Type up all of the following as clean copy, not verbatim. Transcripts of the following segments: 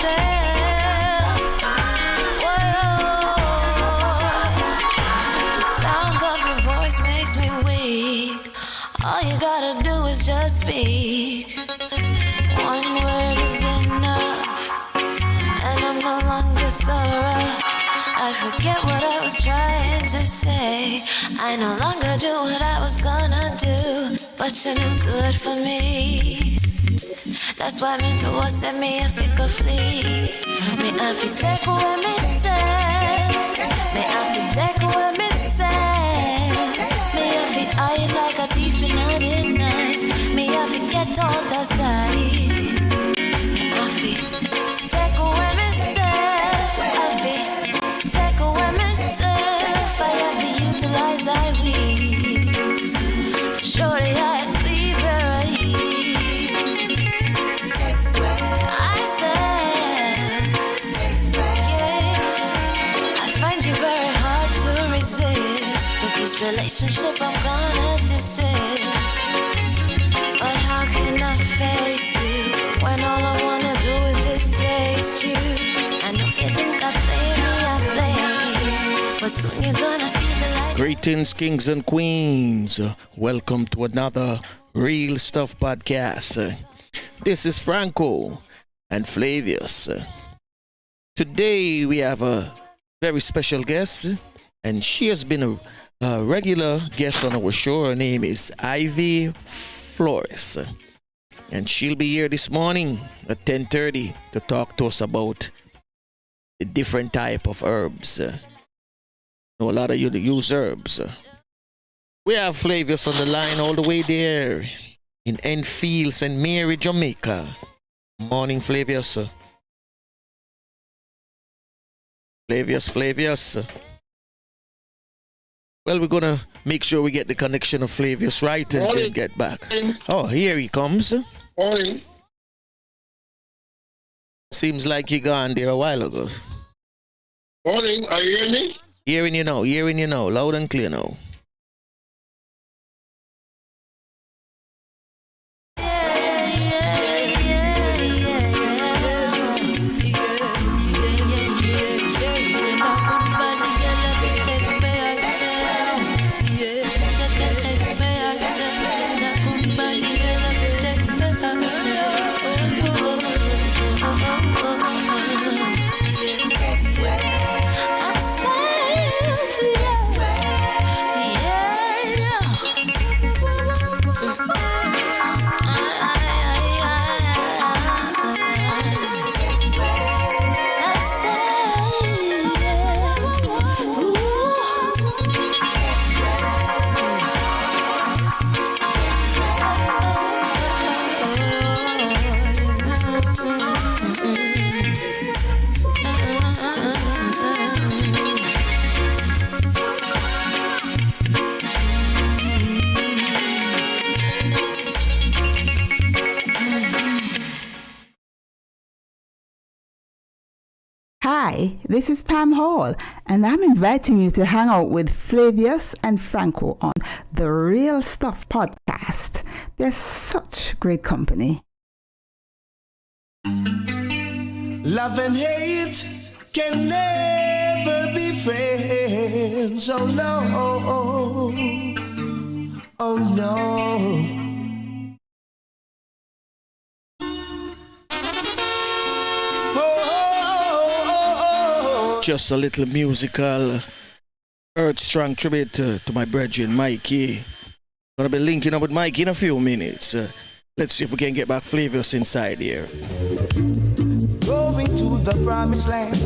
myself. Whoa. The sound of your voice makes me weak. All you gotta do is just speak. One word is enough, and I'm no longer so rough. I forget what I was trying to say. I no longer do what I was gonna do, but you're no good for me. That's why me know I said me if it could flee. Me have to take away me say. Me have to take away me say. Me have to hide like a thief in the night. Me have to get out of sight. Me have to take away me self. I have to take away myself. I have to utilize I weeds. Surely I leave where I this relationship I'm gonna desist. But how can I face you when all I wanna do is just taste you? I know you think I play, but soon you're gonna see the light. Greetings, kings and queens. Welcome to another Real Stuff podcast. This is Franco and Flavius. Today we have a very special guest, and she has been a regular guest on our show. Her name is Ivy Flores, and she'll be here this morning at 10:30 to talk to us about the different type of herbs. A lot of you use herbs. We have Flavius on the line all the way there in Enfield, St. Mary, Jamaica. Morning, Flavius. Flavius. Well, we're gonna make sure we get the connection of Flavius right and then get back. Oh, here he comes. Morning. Seems like you gone there a while ago. Morning. Are you hearing me? Hearing you now, loud and clear now. Hi, this is Pam Hall, and I'm inviting you to hang out with Flavius and Franco on the Real Stuff podcast. They're such great company. Love and hate can never be friends. Oh no, oh no. Just a little musical Earth Strong tribute to my brethren Mikey. Gonna be linking up with Mikey in a few minutes. Let's see if we can get back Flavius inside here. Going to the promised land.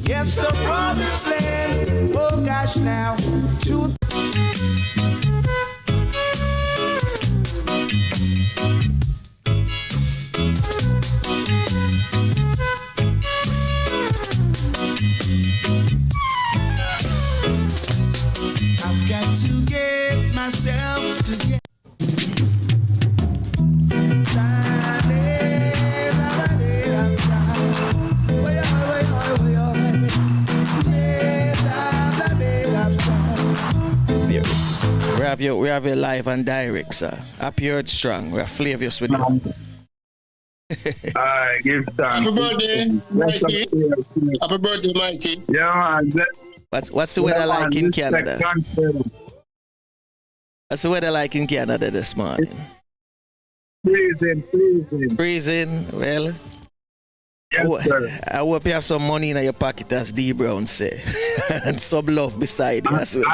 Yes, the promised land. Oh gosh, now. I've got to get myself together. We have you live and direct, sir. Happy Earth Strong. We have Flavius with you. Give thanks. Happy birthday, Mikey. Happy birthday, Mikey. Yeah, man. What's the weather like in Canada? What's the weather like in Canada this morning? Freezing. Freezing. Well, Yes, sir. I hope you have some money in your pocket, as D Brown say, and some love beside you as well.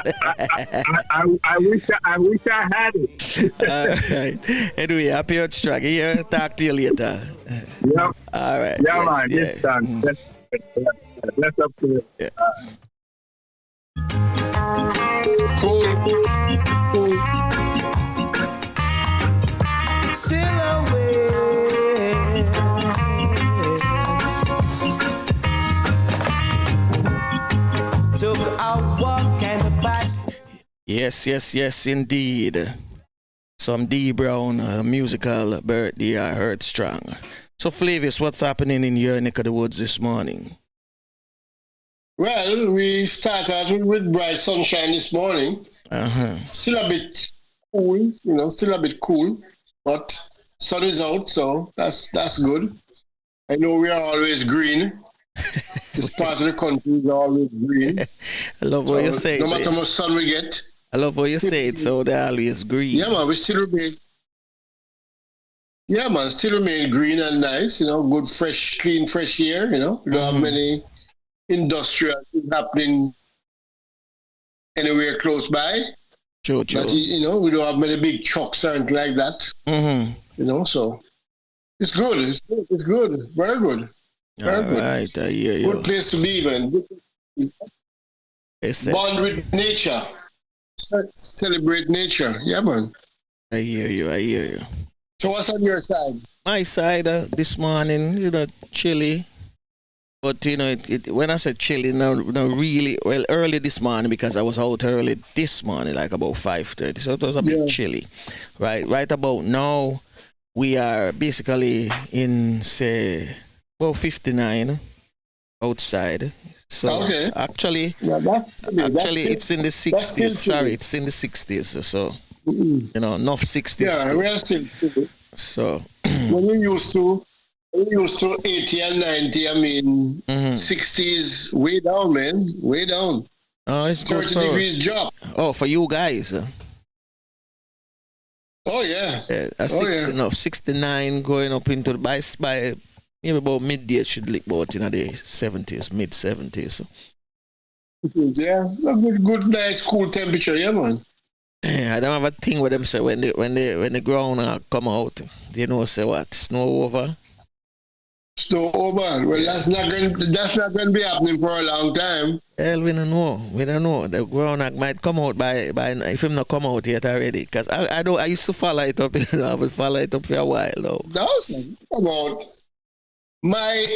I wish I had it. All right. Anyway, happy Earth Struggle here. Talk to you later. Yep. All right. Yeah, Yes, man. yeah. This time. That's up to you. Yeah. Took a walk and a bus. Yes, indeed. Some D Brown musical birthday I heard strong. So, Flavius, what's happening in your neck of the woods this morning? Well, we started with bright sunshine this morning. Still a bit cool, but sun is out, so that's good. I know we are always green. This part of the country is always green. I love what you say. No matter how much sun we get. I love what you say it, so they're always green. Yeah, man, we still remain. Yeah, man, still remain green and nice, good, fresh, clean, fresh air, We don't have many industrial things happening anywhere close by. True. But, we don't have many big trucks or anything like that. So it's good. It's good. Very good. Very good. Right, I hear you. Good place to be, man. Bond with nature. Celebrate nature. Yeah, man. I hear you. So what's on your side? My side this morning, chilly. But, when I said chilly, no, really, well, early this morning, because I was out early this morning, like about 5:30. So it was a bit chilly. Right about now, we are basically in, say, about 59 outside. So actually, it's in the 60s. Sorry, it's in the 60s. So, enough 60s. Yeah, we are still. So, when you used to 80 and 90, I mean, 60s, way down, man. Way down. Oh, it's 30 good degrees drop. Oh, for you guys. Oh, yeah. Yeah, 69 going up into the by maybe about midday, it should look about in the 70s, mid 70s. Yeah, a good, nice, cool temperature, yeah, man. I don't have a thing with them say when the ground come out, say what, snow over. Snow over. Well, that's not going to be happening for a long time. Hell, we don't know. The ground might come out by if him not come out yet already. Because I used to follow it up. I would follow it up for a while though. No, come on. My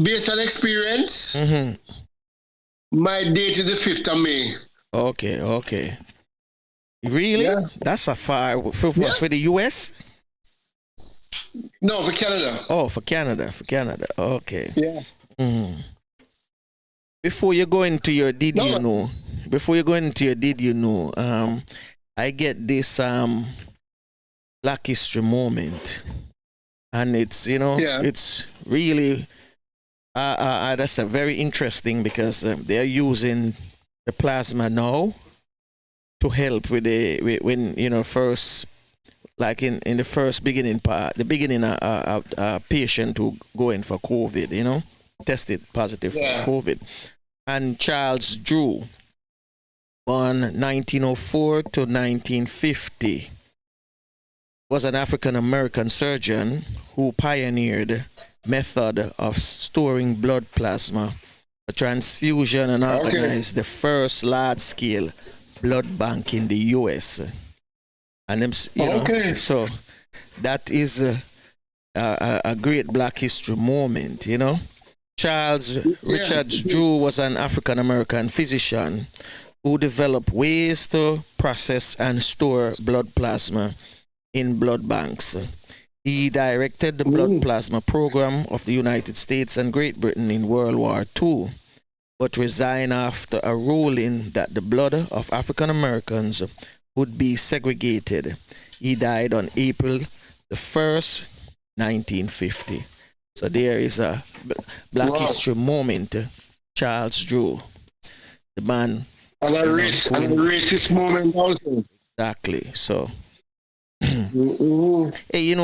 based on experience, my date is the 5th of May. Okay. Really? Yeah. That's a far for the US? No, for Canada. Oh, for Canada. Okay. Yeah. Before you go into your did you know, I get this Black History moment. And it's, it's really, that's a very interesting because they're using the plasma now to help with first, like in the first beginning part, the beginning patient who go in for COVID, tested positive for COVID. And Charles Drew, born 1904 to 1950, was an African-American surgeon who pioneered method of storing blood plasma, a transfusion, and organized the first large-scale blood bank in the U.S. And so that is a great Black History moment, Charles Richards Drew was an African-American physician who developed ways to process and store blood plasma in blood banks. He directed the blood plasma program of the United States and Great Britain in World War II, but resigned after a ruling that the blood of African Americans would be segregated. He died on April the 1st, 1950. So there is a Black History moment. Charles Drew, the man. And a racist moment also. Exactly. So, Mm-hmm. hey,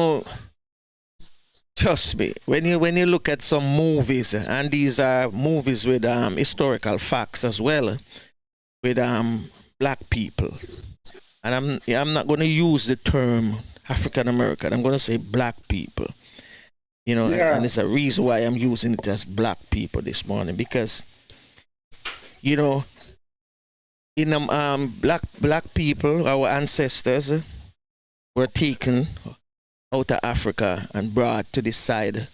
trust me, when you look at some movies, and these are movies with historical facts as well, with black people, and I'm not going to use the term African American. I'm going to say black people. And it's a reason why I'm using it as black people this morning, because in black people, our ancestors were taken out of Africa and brought to this side,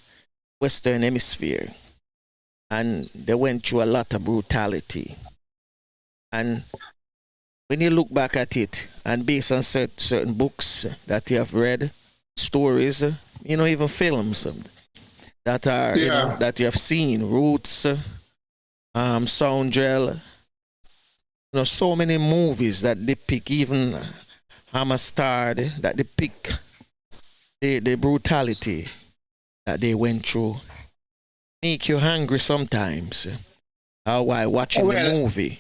Western Hemisphere, and they went through a lot of brutality. And when you look back at it, and based on certain books that you have read, stories, even films that are that you have seen, Roots, Soundgel, so many movies that depict, even Hammerstad, that depict the brutality that they went through. Make you hungry sometimes while watching the movie.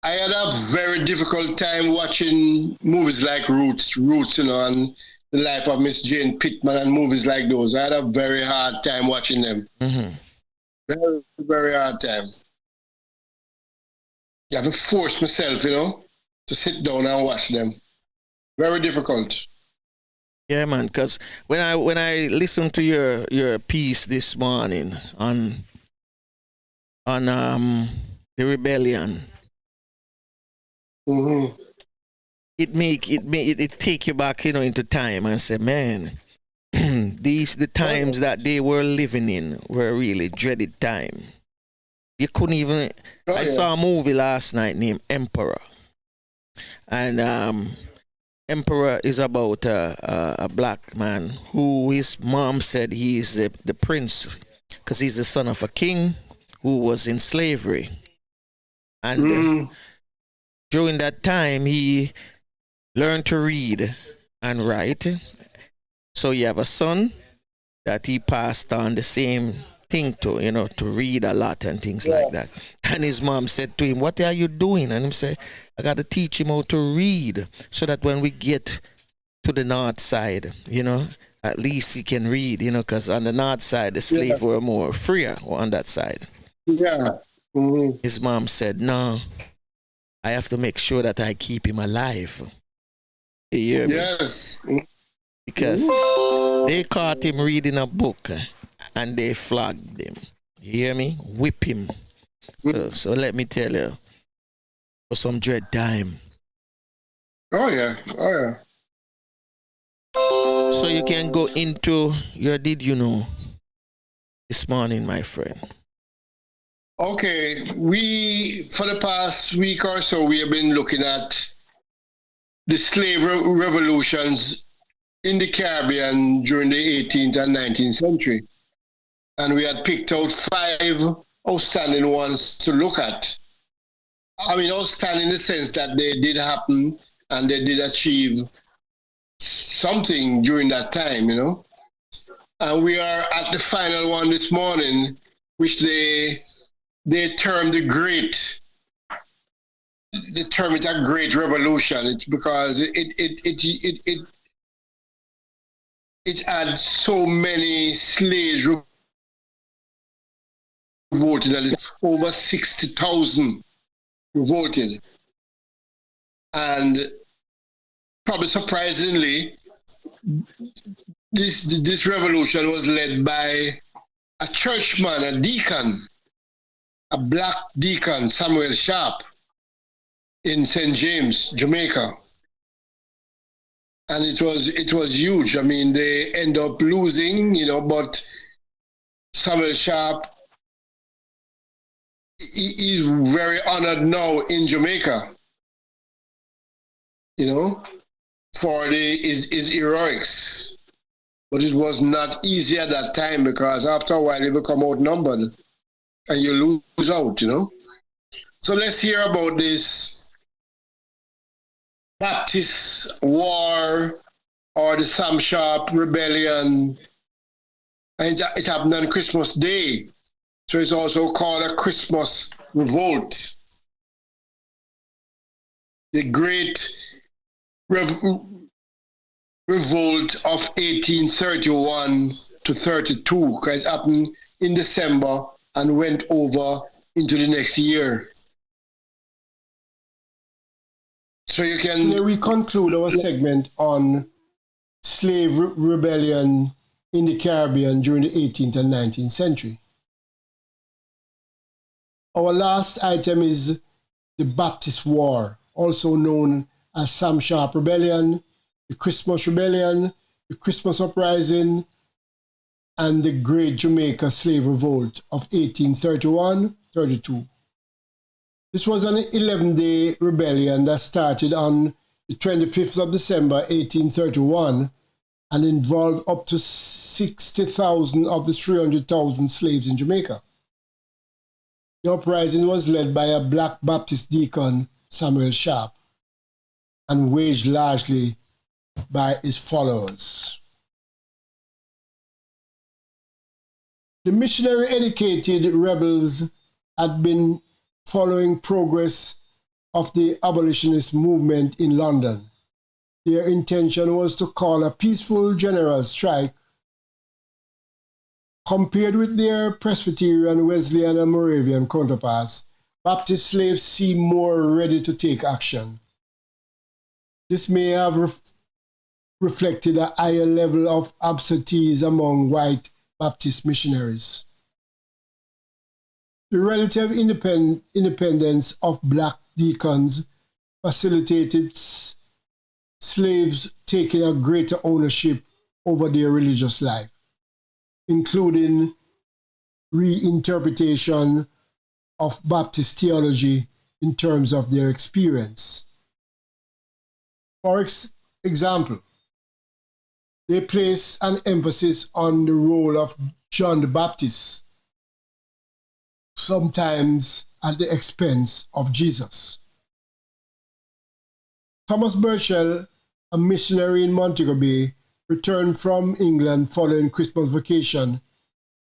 I had a very difficult time watching movies like Roots, and The Life of Miss Jane Pittman and movies like those. I had a very hard time watching them. Mm-hmm. Very, very hard time. You have to force myself, to sit down and watch them. Very difficult. Yeah, man. Because when I listened to your piece this morning on the rebellion, mm-hmm. it take you back, into time and say, man, the times that they were living in were really dreaded time. You couldn't even. I saw a movie last night named Emperor, and Emperor is about a black man who his mom said he is the prince because he's the son of a king who was in slavery, and during that time he learned to read and write. So you have a son that he passed on the same thing to, to read a lot and things like that. And his mom said to him, "What are you doing?" And he said, "I got to teach him how to read so that when we get to the north side, at least he can read, because on the north side, the slaves were more freer on that side." Yeah. Mm-hmm. His mom said, "No, I have to make sure that I keep him alive." You hear me? Yes. Because they caught him reading a book and they flogged him. You hear me? Whip him. So let me tell you, for some dread time. Oh yeah. So you can go into your did you know this morning, my friend. Okay, for the past week or so, we have been looking at the slave revolutions in the Caribbean during the 18th and 19th century. And we had picked out 5 outstanding ones to look at. I mean, outstanding in the sense that they did happen and they did achieve something during that time, And we are at the final one this morning, which they term the great. They term it a great revolution. It's because it had so many slaves revolted, and over 60,000 revolted, and probably surprisingly, this revolution was led by a churchman, a deacon, a black deacon, Samuel Sharp, in St. James, Jamaica. And it was huge. I mean, they end up losing, but Samuel Sharp, he's very honored now in Jamaica, for his heroics. But it was not easy at that time because after a while you become outnumbered and you lose out, So let's hear about this Baptist war or the Sam Sharp rebellion And it happened on Christmas Day. So it's also called a Christmas revolt. The Great Revolt of 1831 to 32, because it happened in December and went over into the next year. So you can... Today we conclude our segment on slave rebellion in the Caribbean during the 18th and 19th century. Our last item is the Baptist War, also known as Sam Sharp Rebellion, the Christmas Rebellion, the Christmas Uprising, and the Great Jamaica Slave Revolt of 1831-32. This was an 11-day rebellion that started on the 25th of December 1831 and involved up to 60,000 of the 300,000 slaves in Jamaica. The uprising was led by a black Baptist deacon, Samuel Sharp, and waged largely by his followers. The missionary-educated rebels had been following progress of the abolitionist movement in London. Their intention was to call a peaceful general strike. Compared with their Presbyterian, Wesleyan, and Moravian counterparts, Baptist slaves seemed more ready to take action. This may have reflected a higher level of absentees among white Baptist missionaries. The relative independence of black deacons facilitated slaves taking a greater ownership over their religious life, including reinterpretation of Baptist theology in terms of their experience. For example, they place an emphasis on the role of John the Baptist, sometimes at the expense of Jesus. Thomas Burchell, a missionary in Montego Bay, returned from England following Christmas vacation.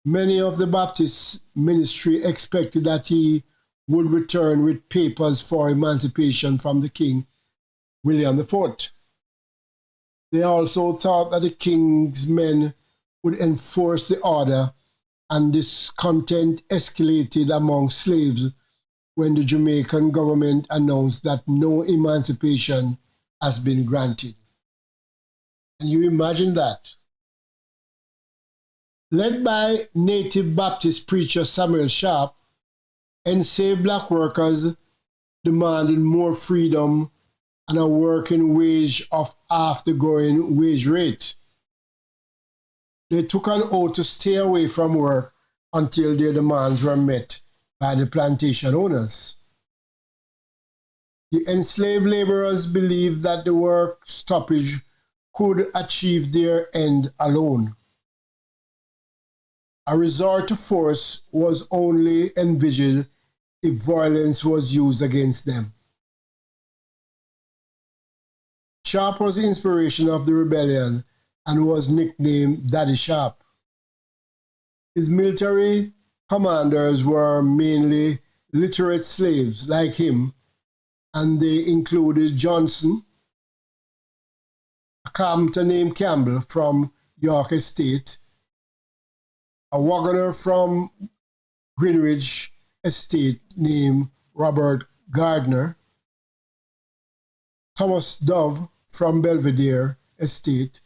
Many of the Baptist ministry expected that he would return with papers for emancipation from the King William IV. They also thought that the king's men would enforce the order, and discontent escalated among slaves when the Jamaican government announced that no emancipation has been granted. Can you imagine that? Led by native Baptist preacher Samuel Sharp, enslaved black workers demanded more freedom and a working wage of half the going wage rate. They took an oath to stay away from work until their demands were met by the plantation owners. The enslaved laborers believed that the work stoppage could achieve their end alone. A resort to force was only envisioned if violence was used against them. Sharp was the inspiration of the rebellion and was nicknamed Daddy Sharp. His military commanders were mainly literate slaves like him, and they included Johnson, a carpenter named Campbell from York Estate, a wagoner from Greenwich Estate named Robert Gardner, Thomas Dove from Belvedere Estate,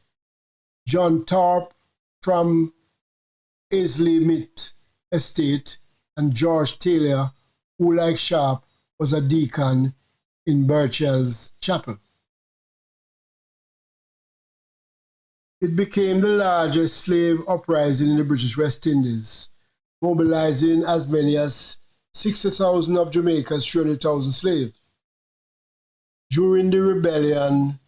John Thorpe from Aisley-Mit Estate, and George Taylor, who, like Sharp, was a deacon in Burchell's chapel. It became the largest slave uprising in the British West Indies, mobilizing as many as 60,000 of Jamaica's 300,000 slaves. During the rebellion,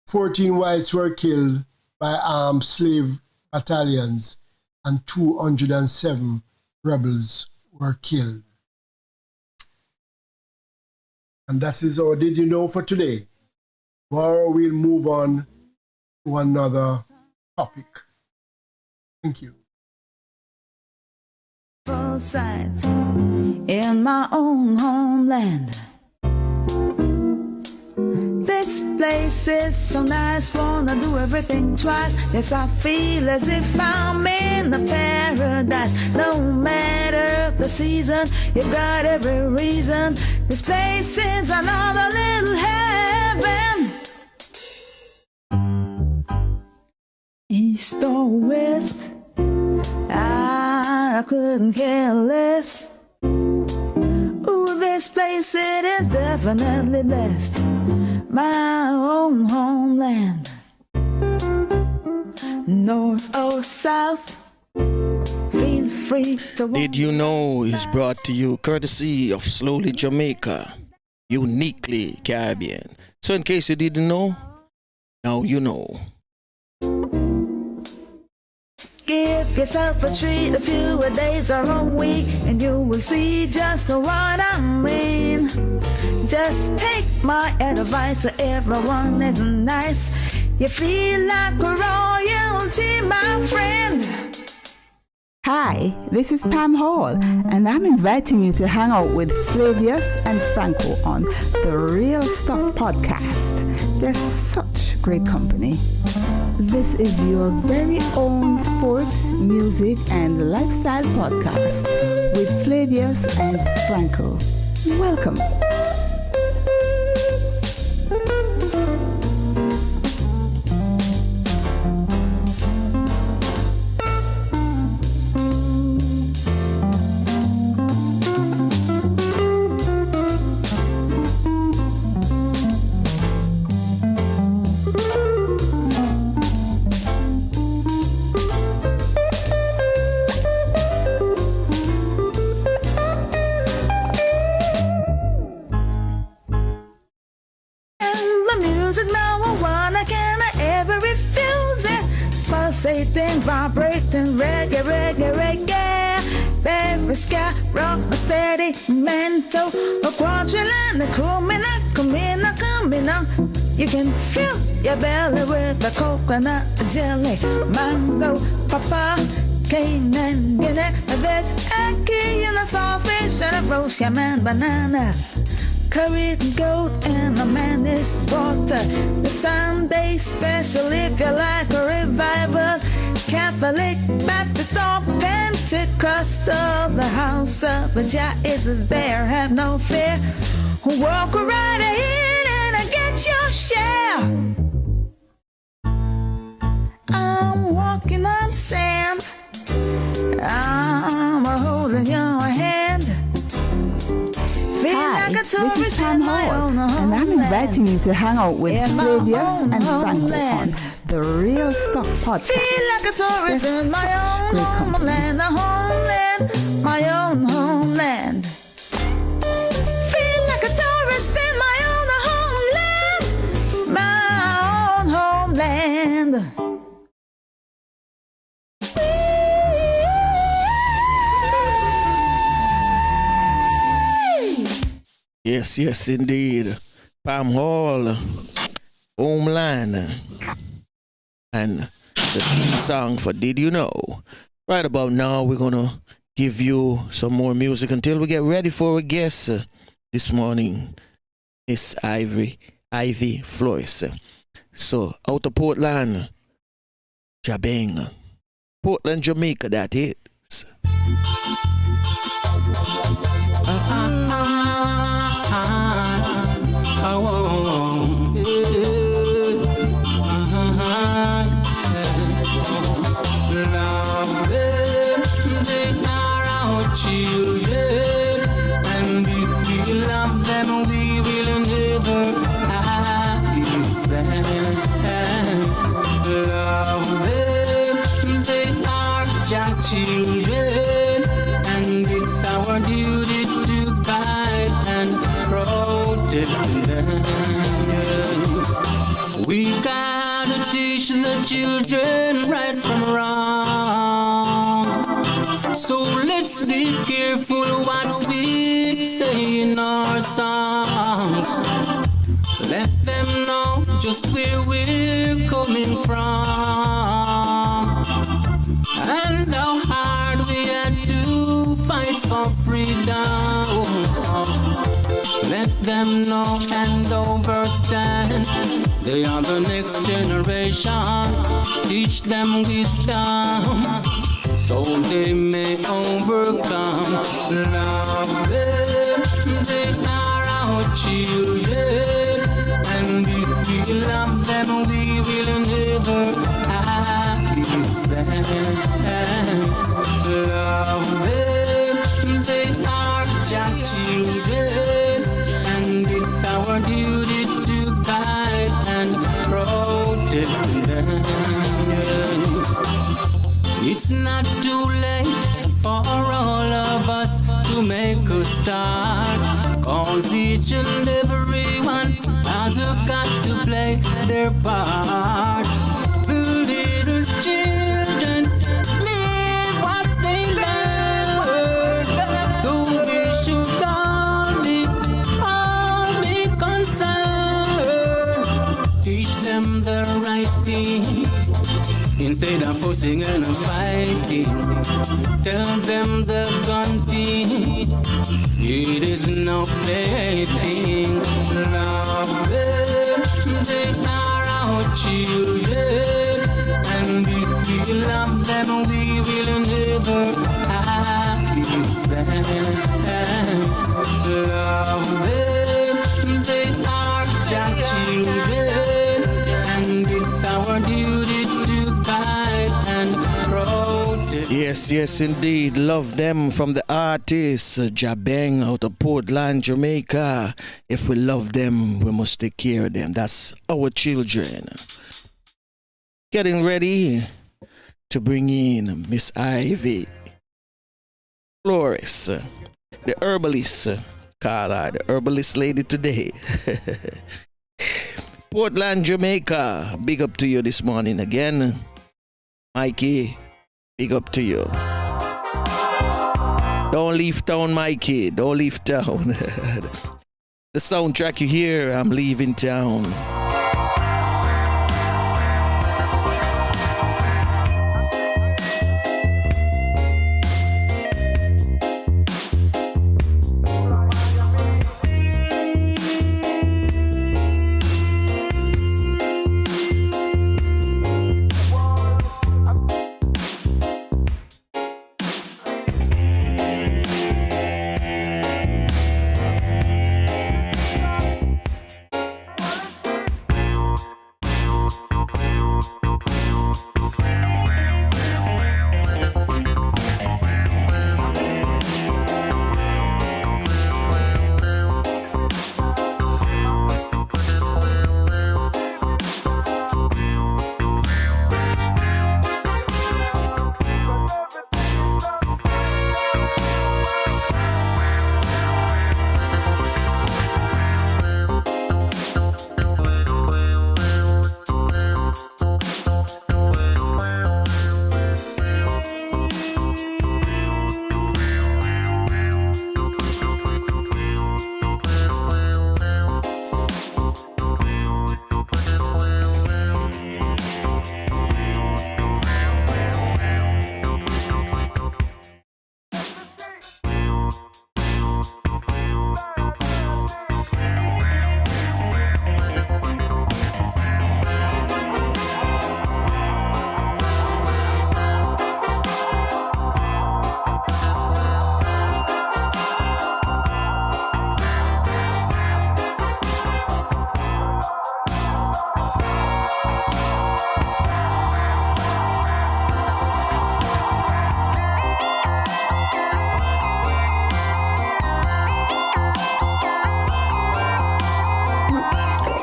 14 whites were killed by armed slave battalions, and 207 rebels were killed. And that is our Did You Know for today. Tomorrow we'll move on to another topic. Thank you. sight in my own homeland. This place is so nice, wanna do everything twice. Yes, I feel as if I'm in a paradise. No matter the season, you've got every reason. This place is another little heaven. East or west, I couldn't care less. Ooh, this place, it is definitely best. My own homeland. North or south, feel free to walk. Did you know is brought to you courtesy of Slowly Jamaica, uniquely Caribbean. So in case you didn't know, now you know. Give yourself a treat, a few days or a week, and you will see just what I mean. Just take my advice, everyone is nice. You feel like royalty, my friend. Hi, this is Pam Hall, and I'm inviting you to hang out with Flavius and Franco on the Real Stuff podcast. They're such great company. This is your very own sports, music, and lifestyle podcast with Flavius and Franco. Welcome. Pulsating, vibrating, reggae, reggae, reggae. Very sky, rock, a steady mental. A quadrillion, a kumina, kumina, kumina. You can fill your belly with a coconut jelly, mango, papa, cane and guinea. There's a key in a saltfish and a roast yam and banana. Curried goat and a managed water. The Sunday special if you like a revival. Catholic, Baptist or Pentecostal. The house of Jah is there, have no fear. Walk right in and get your share. I'm walking on sand. I'm holding your hand. Hi, this is Pam Hall, and I'm inviting you to hang out with Flavius and Franco on the Real Stuff podcast. Feel like a tourist in my own homeland, a homeland, my own homeland. Feel like a tourist in my own homeland, my own homeland. Yes, yes, indeed. Pam Hall, Homeland, and the theme song for Did You Know? Right about now, we're going to give you some more music until we get ready for a guest this morning, Miss Ivy Flores. So, out of Portland, Jabang. Portland, Jamaica, that is. Children, and if we love them, we will never hide them. Love them, they are just children, and it's our duty to guide and protect them. We gotta teach the children right from wrong. So let's be careful what we say in our songs. Let them know just where we're coming from and how hard we had to fight fight for freedom. Let them know and overstand. They are the next generation. Teach them wisdom, so they may overcome. Love them, they are our children, and if we love them, we will never lose them. Love them, they are our children, and it's our duty to guide and protect them. It's not too late for all of us to make a start, 'cause each and every one has got to play their part. The little children live what they learn, so we should all be concerned. Teach them the right thing instead of forcing and fighting. Tell them the gun thing, it is no plaything. Love them, they are our children, and if we love them, we will never lose them. Love them, they are our children, and it's our duty to guide and protect. Yes, indeed. Love them from the artist Jabeng out of Portland, Jamaica. If we love them, we must take care of them. That's our children. Getting ready to bring in Miss Ivy Flores, the herbalist. Call her the herbalist lady today. Portland, Jamaica. Big up to you this morning again. Mikey, big up to you. Don't leave town, Mikey. Don't leave town. The soundtrack you hear, I'm leaving town.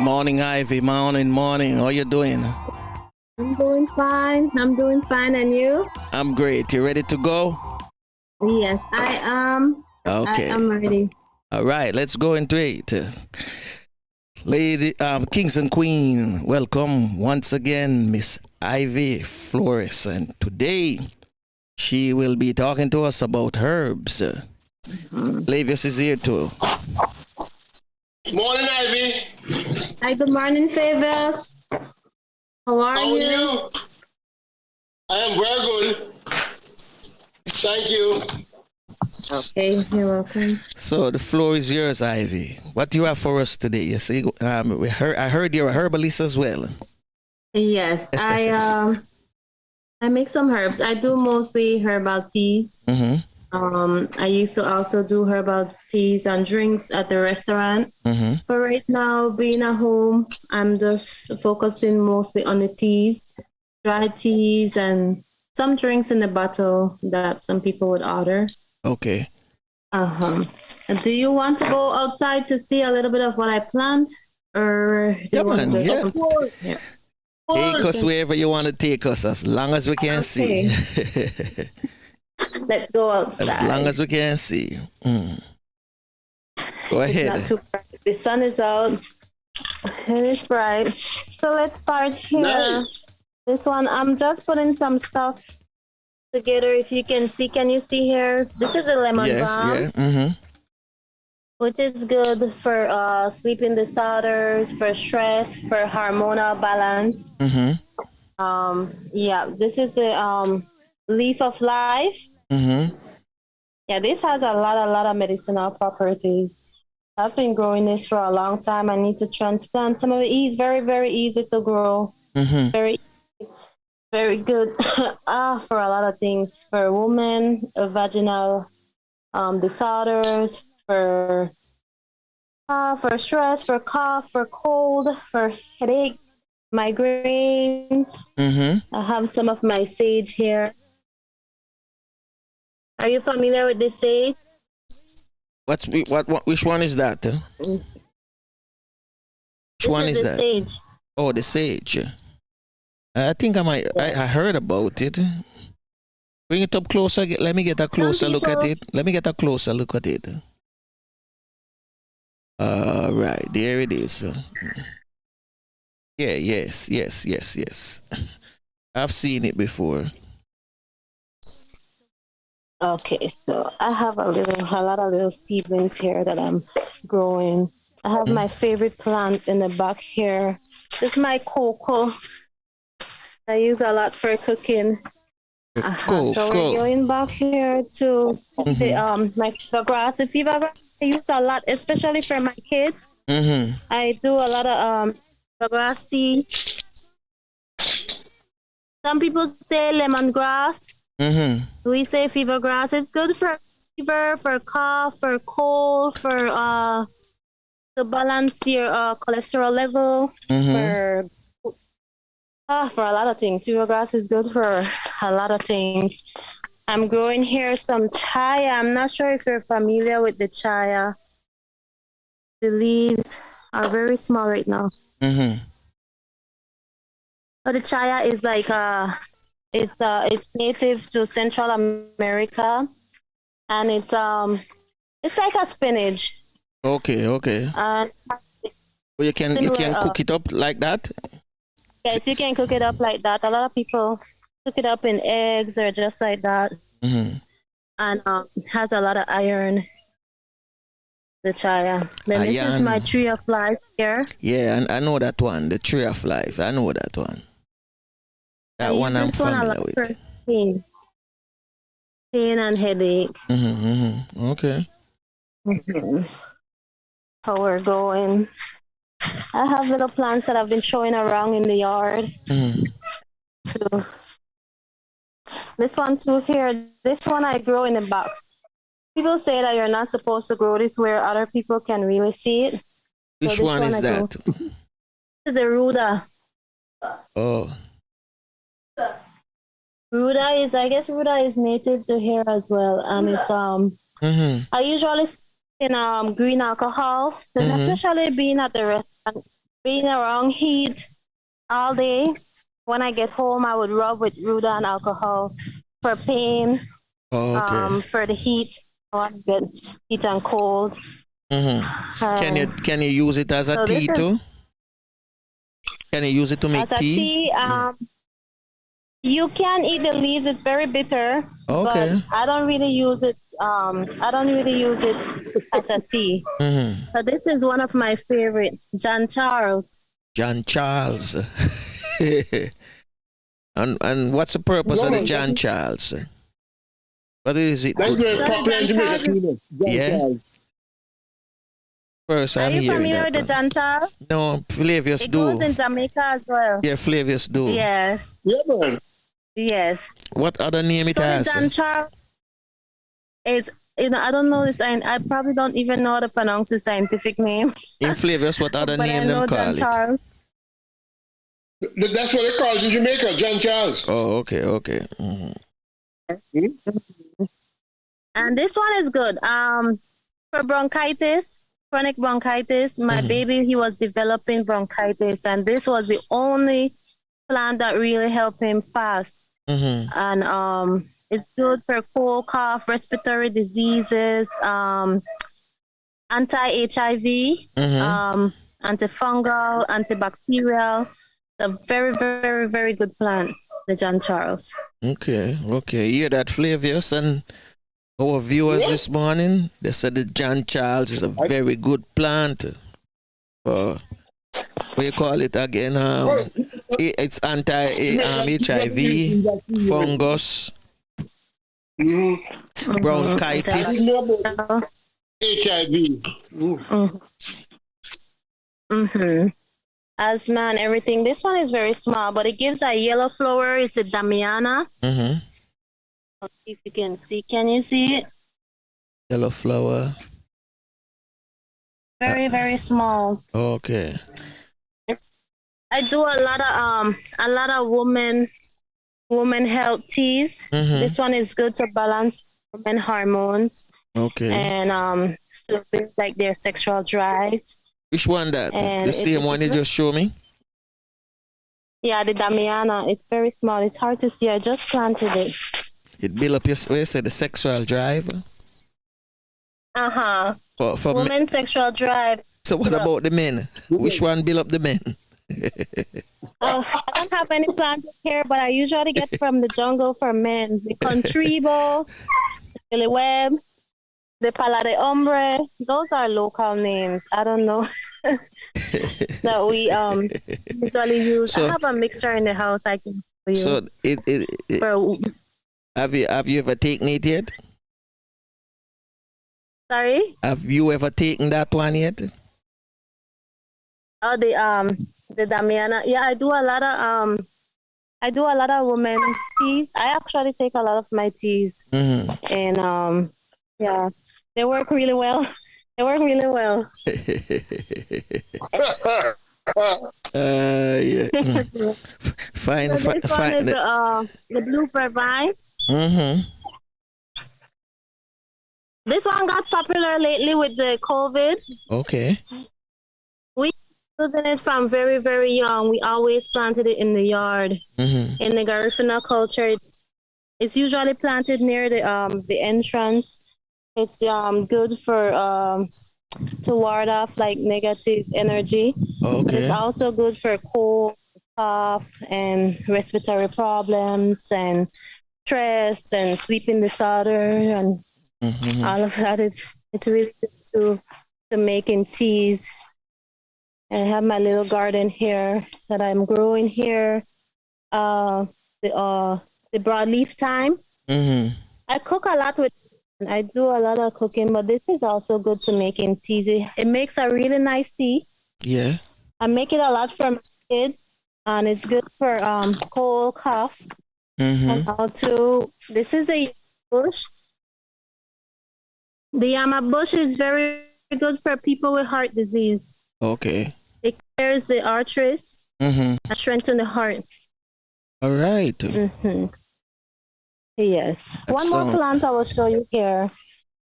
Morning, Ivy. Morning. How you doing? I'm doing fine. And you? I'm great. You ready to go? Yes, I am. Okay. I am ready. All right, let's go into it. Lady, kings and queen, welcome once again, Miss Ivy Flores. And today, she will be talking to us about herbs. Flavius is here too. Morning, Ivy. Hi, good morning, Favors. How are you? I am very good. Thank you. Okay, you're welcome. So the floor is yours, Ivy. What do you have for us today? You see, I heard you're a herbalist as well. Yes, I make some herbs. I do mostly herbal teas. Mm-hmm. I used to also do herbal teas and drinks at the restaurant. Mm-hmm. But right now, being at home, I'm just focusing mostly on the teas, dry teas, and some drinks in the bottle that some people would order. Okay. Do you want to go outside to see a little bit of what I plant, or do Yeah, you want man. to Yeah. Take us wherever you want to take us, as long as we can see. Let's go outside. As long as we can see. Go It's ahead. not too bright. The sun is out. It is bright. So let's start here. Nice. This one, I'm just putting some stuff together. If you can you see here? This is a lemon Yes, balm, yeah. Mm-hmm. which is good for sleeping disorders, for stress, for hormonal balance. Mm-hmm. This is the leaf of life. Mm-hmm. Yeah, this has a lot of medicinal properties. I've been growing this for a long time. I need to transplant some of it. It's very, very easy to grow. Mm-hmm. Very good for a lot of things. For women, vaginal disorders, for stress, for cough, for cold, for headache, migraines. Mm-hmm. I have some of my sage here. Are you familiar with this sage? Which one is that? Which one is the that? sage. Oh, the sage. I think I heard about it. Bring it up closer. Let me get a closer look at it. Right, there it is. Yeah, yes. I've seen it before. Okay, so I have a lot of little seedlings here that I'm growing. I have my favorite plant in the back here. This is my cocoa. I use a lot for cooking. So we're going back here to my fever grass. The fever grass I use a lot, especially for my kids. Mm-hmm. I do a lot of fever grass tea. Some people say lemongrass. Mm-hmm. We say fever grass. It's good for fever, for cough, for cold, for to balance your cholesterol level, Mm-hmm. for a lot of things. Fever grass is good for a lot of things. I'm growing here some chaya. I'm not sure if you're familiar with the chaya. The leaves are very small right now. Mm-hmm. But the chaya is like it's native to Central America, and it's like a spinach. Okay. And You can cook it up like that? yes, you can cook it up like that. A lot of people cook it up in eggs or just like that. Mm-hmm. And it has a lot of iron. The chaya. Then this is Iron. my tree of life here. Yeah, and I know that one, the tree of life. I know that one. That one I'm familiar with. Pain and headache. Mm-hmm. Okay. How we're going. I have little plants that I've been showing around in the yard. Mm-hmm. So, this one too here. This one I grow in the back. People say that you're not supposed to grow this where other people can really see it. Which one is that? This is the ruda. Oh. Ruda is native to here as well, and it's Mm-hmm. I usually in green alcohol, and especially being at the restaurant, being around heat all day. When I get home, I would rub with ruda and alcohol for pain, Oh, okay. for the heat. I want to get heat and cold. Mm-hmm. Can you use it as a tea too? Can you use it to make as tea? A tea, you can eat the leaves. It's very bitter. Okay. But I don't really use it. I don't really use it as a tea. Mm-hmm. So this is one of my favorite, John Charles. John Charles. And what's the purpose of the John Charles? What is it That's good very for? popular in Jamaica too. Yeah. First, Are I'm you hearing familiar that with the one. Jantar? No, Flavius It do. goes in Jamaica as well. Yeah, Flavius do. Yes, Yeah, man. yes. What other name it So the has? Jantar is, I don't know this. I probably don't even know how to pronounce the scientific name, In Flavius, what other but I name them know call it? Jantar. That's what they call it in Jamaica, John Charles. Oh, okay, okay. And this one is good. For bronchitis, chronic bronchitis. My baby, he was developing bronchitis, and this was the only plant that really helped him pass. And it's good for cold, cough, respiratory diseases, anti-HIV, antifungal, antibacterial. It's a very, very, very good plant, the John Charles. Okay, okay. You hear that, Flavius? And our viewers this morning, they said that John Charles is a very good plant. What you call it again? It's anti-HIV, fungus, bronchitis. HIV. Asthma and everything. This one is very small, but it gives a yellow flower. It's a Damiana. Let's see if you can see. Can you see it? Yellow flower. Very, very small. Okay. I do a lot of women health teas. This one is good to balance women hormones. Okay. And to build like their sexual drive. Which one that? And The same one you just showed me? Yeah, the Damiana. It's very small. It's hard to see. I just planted it. It build up your, what you say, the sexual drive? For Women's sexual drive. So what about the men? Which one build up the men? I don't have any plants here, but I usually get from the jungle for men. The Contribo, the Billy Web, the Pala de Hombre. Those are local names. I don't know that we usually use. So, I have a mixture in the house I can show you. So have you ever taken it yet? Sorry? Have you ever taken that one yet? Oh, the Damiana. Yeah, I do a lot of women teas. I actually take a lot of my teas. And yeah, they work really well. They work really well. Yeah. Fine. So this one is the blue vervine. This one got popular lately with the COVID. Okay. We using it from very, very young. We always planted it in the yard. In the Garifuna culture, it's usually planted near the entrance. It's good for to ward off like negative energy. Okay. It's also good for cold, cough, and respiratory problems, and stress, and sleeping disorder, and all of that. It's really good to making teas. I have my little garden here that I'm growing here. The broadleaf thyme. I cook a lot with. I do a lot of cooking, but this is also good to making teas. It makes a really nice tea. Yeah. I make it a lot for my kids, and it's good for cold, cough. And also, this is the bush. The yama bush is very good for people with heart disease. Okay. It clears the arteries and strengthens the heart. All right. Yes. One more plant I will show you here,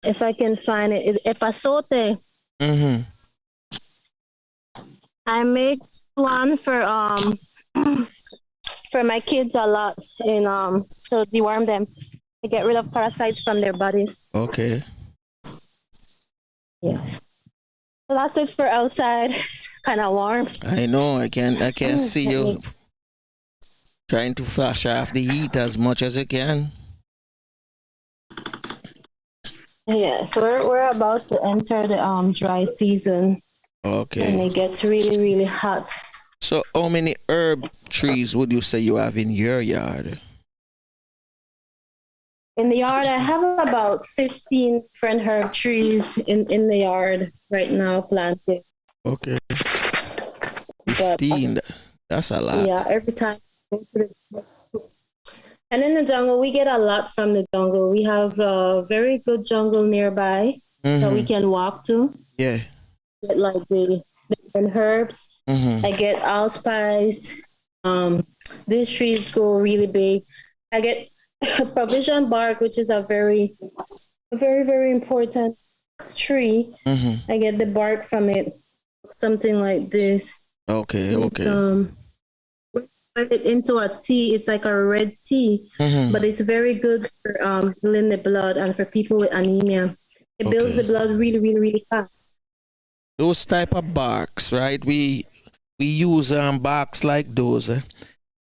if I can find it. Is epazote. I make one for my kids a lot, and to deworm them, to get rid of parasites from their bodies. Okay. Yes. So that's it for outside. It's kind of warm. I know. I can see you trying to flash off the heat as much as you can. Yes, we're about to enter the dry season. Okay. And it gets really, really hot. So how many herb trees would you say you have in your yard? In the yard, I have about 15 different herb trees in the yard right now planted. Okay. But 15. That's a lot. yeah, every time. And in the jungle, we get a lot from the jungle. We have a very good jungle nearby that we can walk to. Yeah. Get like the different herbs. Mm-hmm. I get allspice. These trees grow really big. I get provision bark, which is a very, very important tree. Mm-hmm. I get the bark from it, something like this. Okay. Put it into a tea. It's like a red tea, but it's very good for building the blood and for people with anemia. It builds the blood really, really, really fast. Those type of barks, right? We use barks like those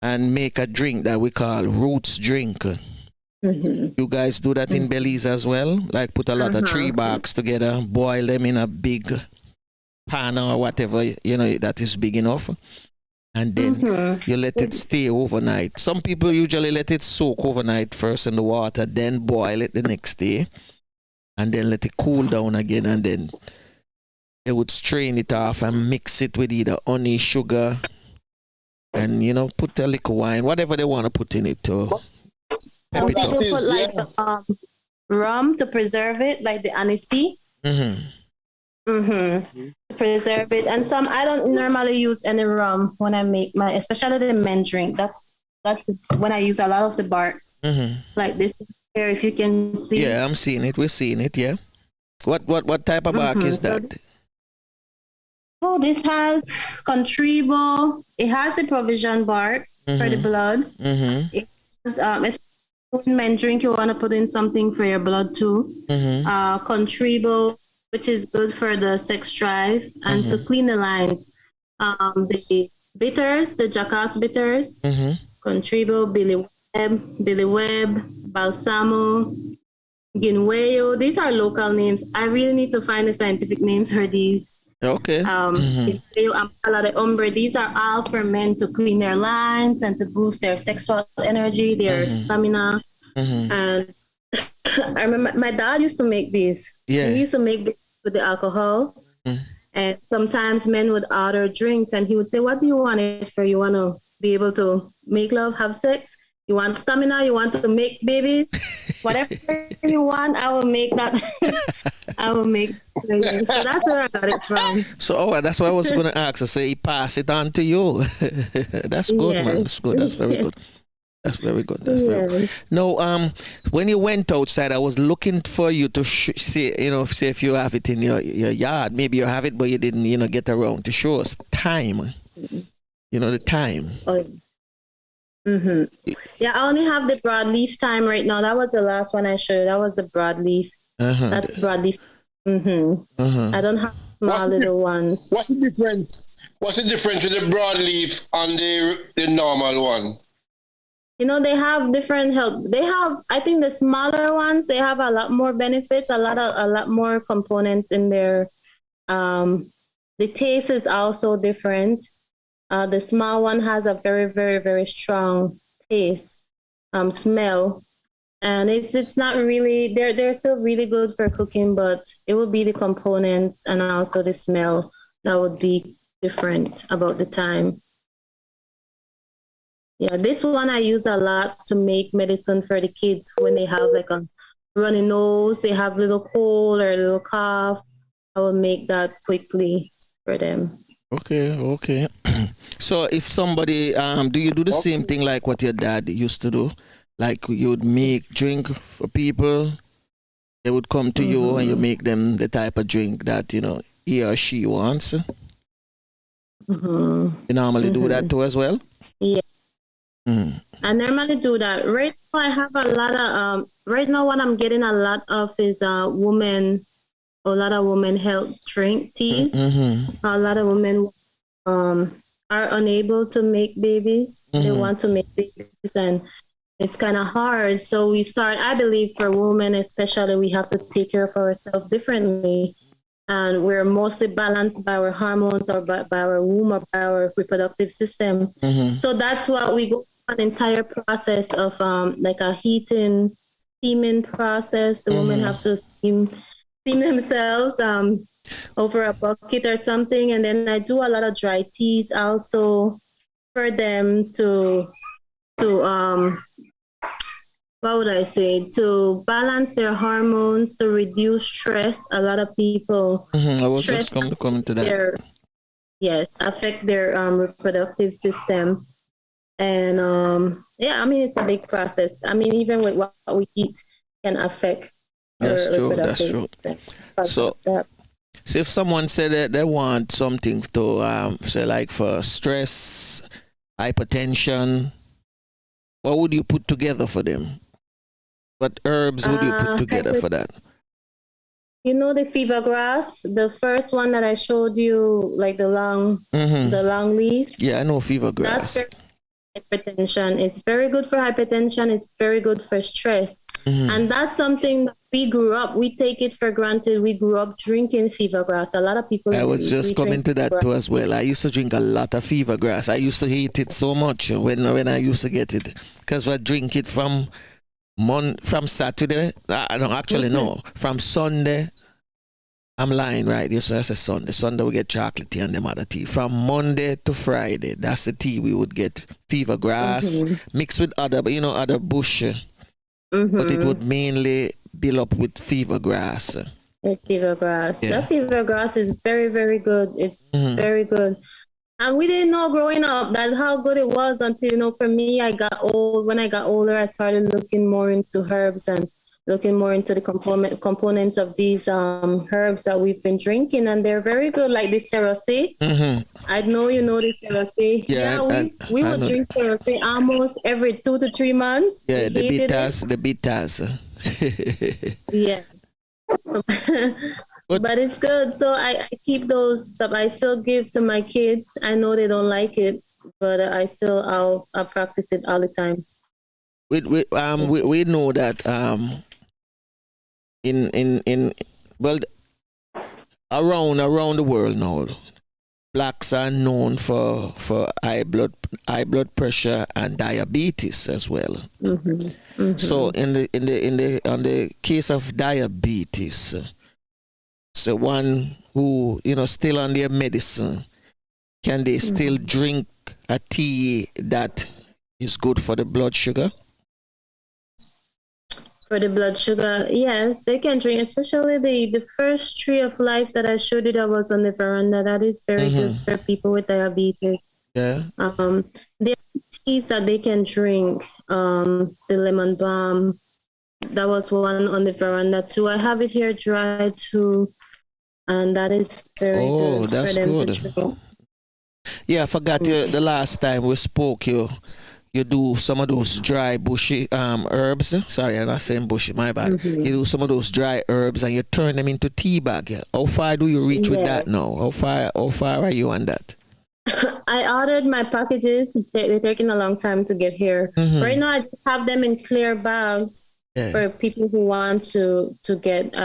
and make a drink that we call roots drink. You guys do that in Belize as well? Like put a lot of tree barks together, boil them in a big pan or whatever, that is big enough. And then you let it stay overnight. Some people usually let it soak overnight first in the water, then boil it the next day, and then let it cool down again, and then they would strain it off and mix it with either honey, sugar, and put a little wine, whatever they want to put in it to help it People up. put like rum to preserve it, like the anisette. Preserve it. And some, I don't normally use any rum when I make especially the men drink. That's when I use a lot of the barks. Like this here, if you can see. Yeah, I'm seeing it. We're seeing it. Yeah. What type of bark is that? This has contribo. It has the provision bark for the blood. It has, especially when men drink, you want to put in something for your blood too. Contribo, which is good for the sex drive and to clean the lines. The bitters, the jackass bitters, Contribo, Billy Web, Balsamo, Guinueo. These are local names. I really need to find the scientific names for these. Okay. Guinueo, Ampala de Hombre. These are all for men to clean their lines and to boost their sexual energy, their stamina. And I remember my dad used to make these. Yeah. He used to make this with the alcohol. And sometimes men would order drinks and he would say, what do you want it for? You want to be able to make love, have sex? You want stamina? You want to make babies? Whatever you want, I will make that. I will make. So that's where I got it from. So that's what I was going to ask. So he pass it on to you. That's good, man. That's good. That's very good. That's very good. That's very good. No, when you went outside, I was looking for you to see if you have it in your yard. Maybe you have it, but you didn't, get around to show us time. The time. Yeah, I only have the broadleaf time right now. That was the last one I showed. That was the broadleaf. That's broadleaf. I don't have small little ones. What's the difference? What's the difference with the broadleaf and the normal one? They have different health. They have, I think, the smaller ones. They have a lot more benefits. A lot more components in there. The taste is also different. The small one has a very, very, very strong taste, smell, and it's not really. They're still really good for cooking, but it would be the components and also the smell that would be different about the time. Yeah, this one I use a lot to make medicine for the kids when they have like a runny nose, they have a little cold or a little cough. I will make that quickly for them. Okay. So if somebody, do you do the same thing like what your dad used to do? Like you would make drink for people, they would come to you and you make them the type of drink that, he or she wants? You normally do that too as well? Yeah. I normally do that. Right now I have a lot of, right now what I'm getting a lot of is a lot of women health drink teas. A lot of women are unable to make babies. They want to make babies and it's kind of hard. So I believe for women especially, we have to take care of ourselves differently. And we're mostly balanced by our hormones or by our womb or by our reproductive system. So that's what we go through an entire process of like a heating steaming process. The women have to steam themselves over a bucket or something. And then I do a lot of dry teas also for them to what would I say, to balance their hormones, to reduce stress. A lot of people I was stress just coming to that. affect their reproductive system. And I mean, it's a big process. I mean, even with what we eat can affect That's true. That's reproductive true. system. So if someone said that they want something to say like for stress, hypertension, what would you put together for them? What herbs would you put together for that? You know the fever grass, the first one that I showed you, like the long leaf. Yeah, I know fever That's grass. for hypertension. It's very good for hypertension. It's very good for stress. And that's something that we grew up. We take it for granted. We grew up drinking fever grass. A lot of people. I was just coming to that too as well. I used to drink a lot of fever grass. I used to hate it so much when I used to get it, because I drink it from Saturday. I don't actually know. From Sunday. I'm lying, right? Yes, that's a Sunday. Sunday we get chocolate tea and them other tea. From Monday to Friday, that's the tea we would get. Fever grass mixed with other bush. But it would mainly build up with fever grass. With fever grass. Yeah. That fever grass is very, very good. It's very good. And we didn't know growing up that how good it was until, for me, I got old. When I got older, I started looking more into herbs and looking more into the components of these herbs that we've been drinking, and they're very good, like the cerasee. I know you know the cerasee. Yeah, we would drink cerasee almost every 2 to 3 months. Yeah, the bitters. Yeah. But it's good. So I keep those stuff. I still give to my kids. I know they don't like it, but I'll practice it all the time. We know that around the world now, blacks are known for high blood pressure and diabetes as well. So on the case of diabetes, so one who still on their medicine, can they still drink a tea that is good for the blood sugar? For the blood sugar, yes, they can drink, especially the first tree of life that I showed you that was on the veranda. That is very good for people with diabetes. Yeah. There are teas that they can drink. The lemon balm, that was one on the veranda too. I have it here dried too, and that is very good. Oh, that's good. Yeah, I forgot the last time we spoke. You do some of those dry bushy herbs. Sorry, I'm not saying bushy, my bad. You do some of those dry herbs and you turn them into tea bag. How far do you reach with that now? How far are you on that? I ordered my packages. They're taking a long time to get here. Right now, I just have them in clear bags for people who want to get.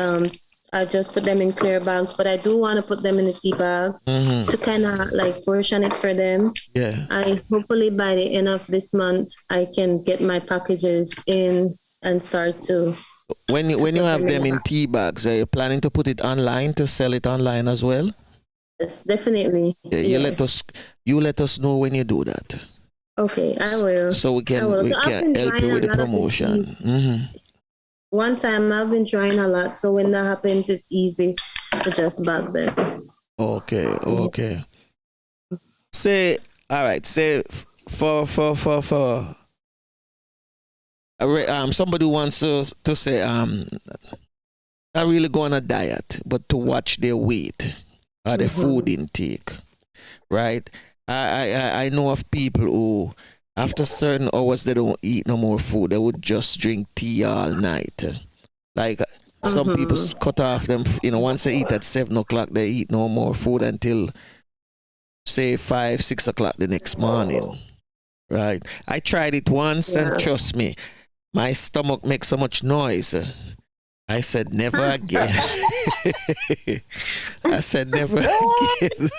I just put them in clear bags, but I do want to put them in a tea bag to kind of like portion it for them. Yeah. Hopefully by the end of this month, I can get my packages in and start to. When you have them in tea bags, are you planning to put it online to sell it online as well? Yes, definitely. Yeah, you let us know when you do that. Okay, I will. So we can help you with the promotion. One time I've been drying a lot, so when that happens, it's easy to just bag them. Okay. Say, all right. Say for somebody wants to say not really go on a diet, but to watch their weight or their food intake, right? I know of people who, after certain hours, they don't eat no more food. They would just drink tea all night. Like some people cut off them, once they eat at 7 o'clock, they eat no more food until, say, 5, 6 o'clock the next morning. Right? I tried it once and trust me, my stomach makes so much noise. I said, never again. I said, never again.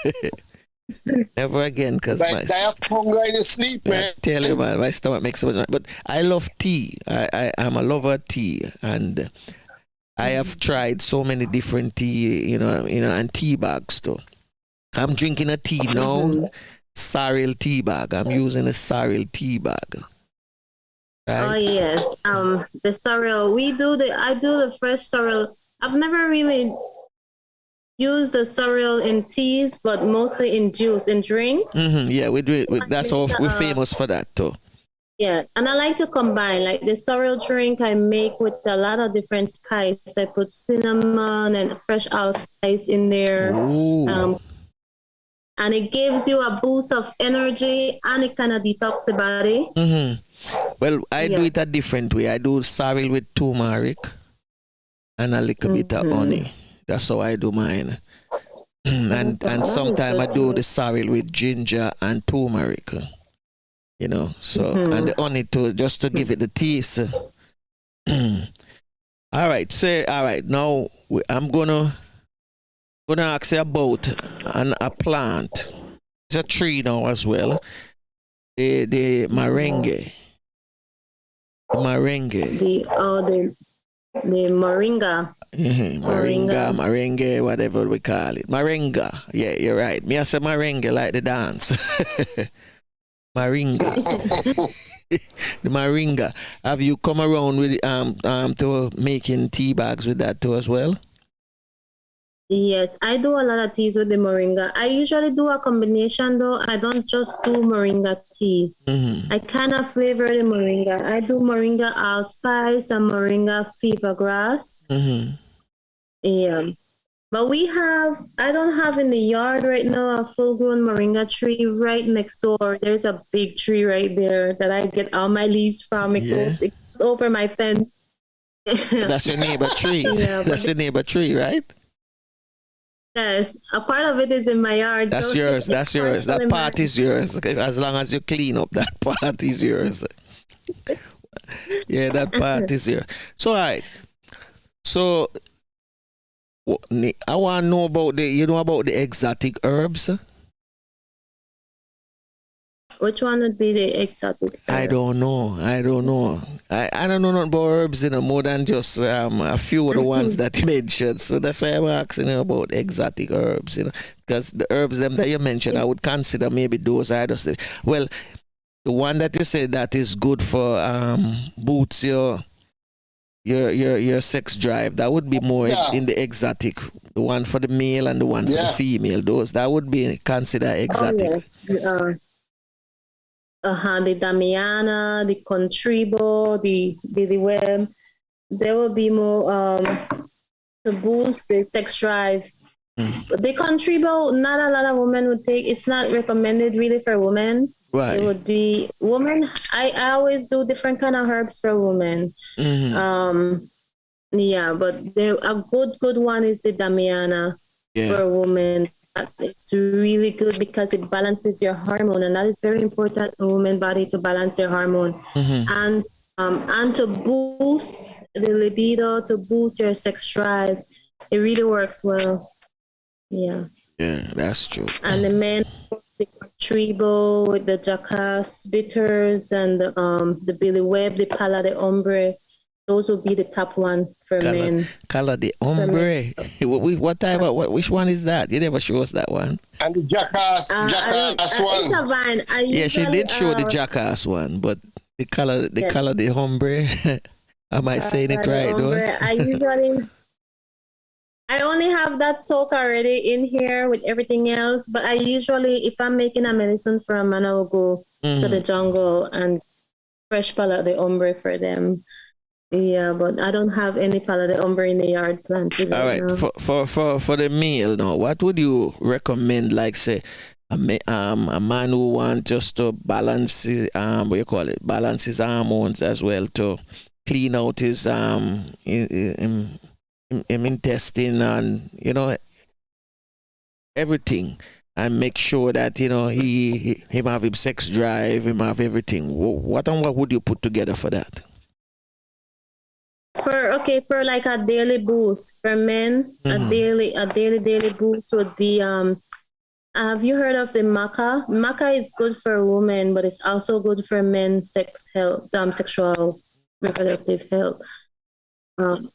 Never again, because Like, I have hunger in your sleep, man. I tell you, man, my stomach makes so much noise. But I love tea. I'm a lover of tea, and I have tried so many different tea, and tea bags too. I'm drinking a tea now, sorrel tea bag. I'm using a sorrel tea bag. Right? Oh yes. The sorrel. I do the fresh sorrel. I've never really used the sorrel in teas, but mostly in juice, in drinks. Yeah, we do it. That's all. We're famous for that too. Yeah, and I like to combine, like the sorrel drink I make with a lot of different spice. I put cinnamon and fresh allspice in there. Ooh. And it gives you a boost of energy, and it kind of detox the body. Well, I do it a different way. I do sorrel with turmeric and a little bit of honey. That's how I do mine. and sometimes I do the sorrel with ginger and turmeric. So and the honey too, just to give it the taste. All right. Now I'm gonna ask you about a plant. It's a tree now as well. The merengue. The moringa. Merengue, whatever we call it. Moringa. Yeah, you're right. Me I say merengue like the dance. Moringa. The moringa. Have you come around with to making tea bags with that too as well? Yes, I do a lot of teas with the moringa. I usually do a combination though. I don't just do moringa tea. I kind of flavor the moringa. I do moringa allspice and moringa fever grass. Yeah. But I don't have in the yard right now a full-grown moringa tree right next door. There's a big tree right there that I get all my leaves from. It goes over my fence. That's your neighbor tree. That's your neighbor tree, right? Yes, a part of it is in my yard. That's yours. That part is yours. As long as you clean up, that part is yours. Yeah, that part is yours. So, all right. So, I want to know about the exotic herbs? Which one would be the exotic herbs? I don't know. I don't know nothing about herbs, more than just a few of the ones that you mentioned. So that's why I'm asking you about exotic herbs, because the herbs them that you mentioned, I would consider maybe those are just, well, the one that you said that is good for boosts your sex drive, that would be more in the exotic. The one for the male and the one for the female, that would be considered exotic. The Damiana, the Contribo, the Web, there will be more to boost the sex drive. The Contribo, not a lot of women would take. It's not recommended really for women. Right. It would be women. I always do different kind of herbs for women. But a good one is the Damiana for women. It's really good because it balances your hormone, and that is very important in a woman's body, to balance your hormone. And to boost the libido, to boost your sex drive. It really works well. Yeah, that's true. And the men, the tribo with the jackass bitters and the billy web, the pala de hombre, those would be the top one for men. Cala de hombre. What type of which one is that? You never show us that one. And the jackass one. She did show the jackass one, but the Cala de hombre. Am I saying it right though? I only have that soak already in here with everything else, but I usually, if I'm making a medicine for a man, I will go to the jungle and fresh pala de hombre for them. Yeah, but I don't have any pala de hombre in the yard planted. All right, for the male now, what would you recommend? Like say a man who wants just to balance balance his hormones as well, to clean out his intestine and everything, and make sure that him have his sex drive, him have everything. What would you put together for that? For like a daily boost for men, a daily boost would be Have you heard of the maca? Maca is good for women, but it's also good for men's sex health, sexual reproductive health. Um,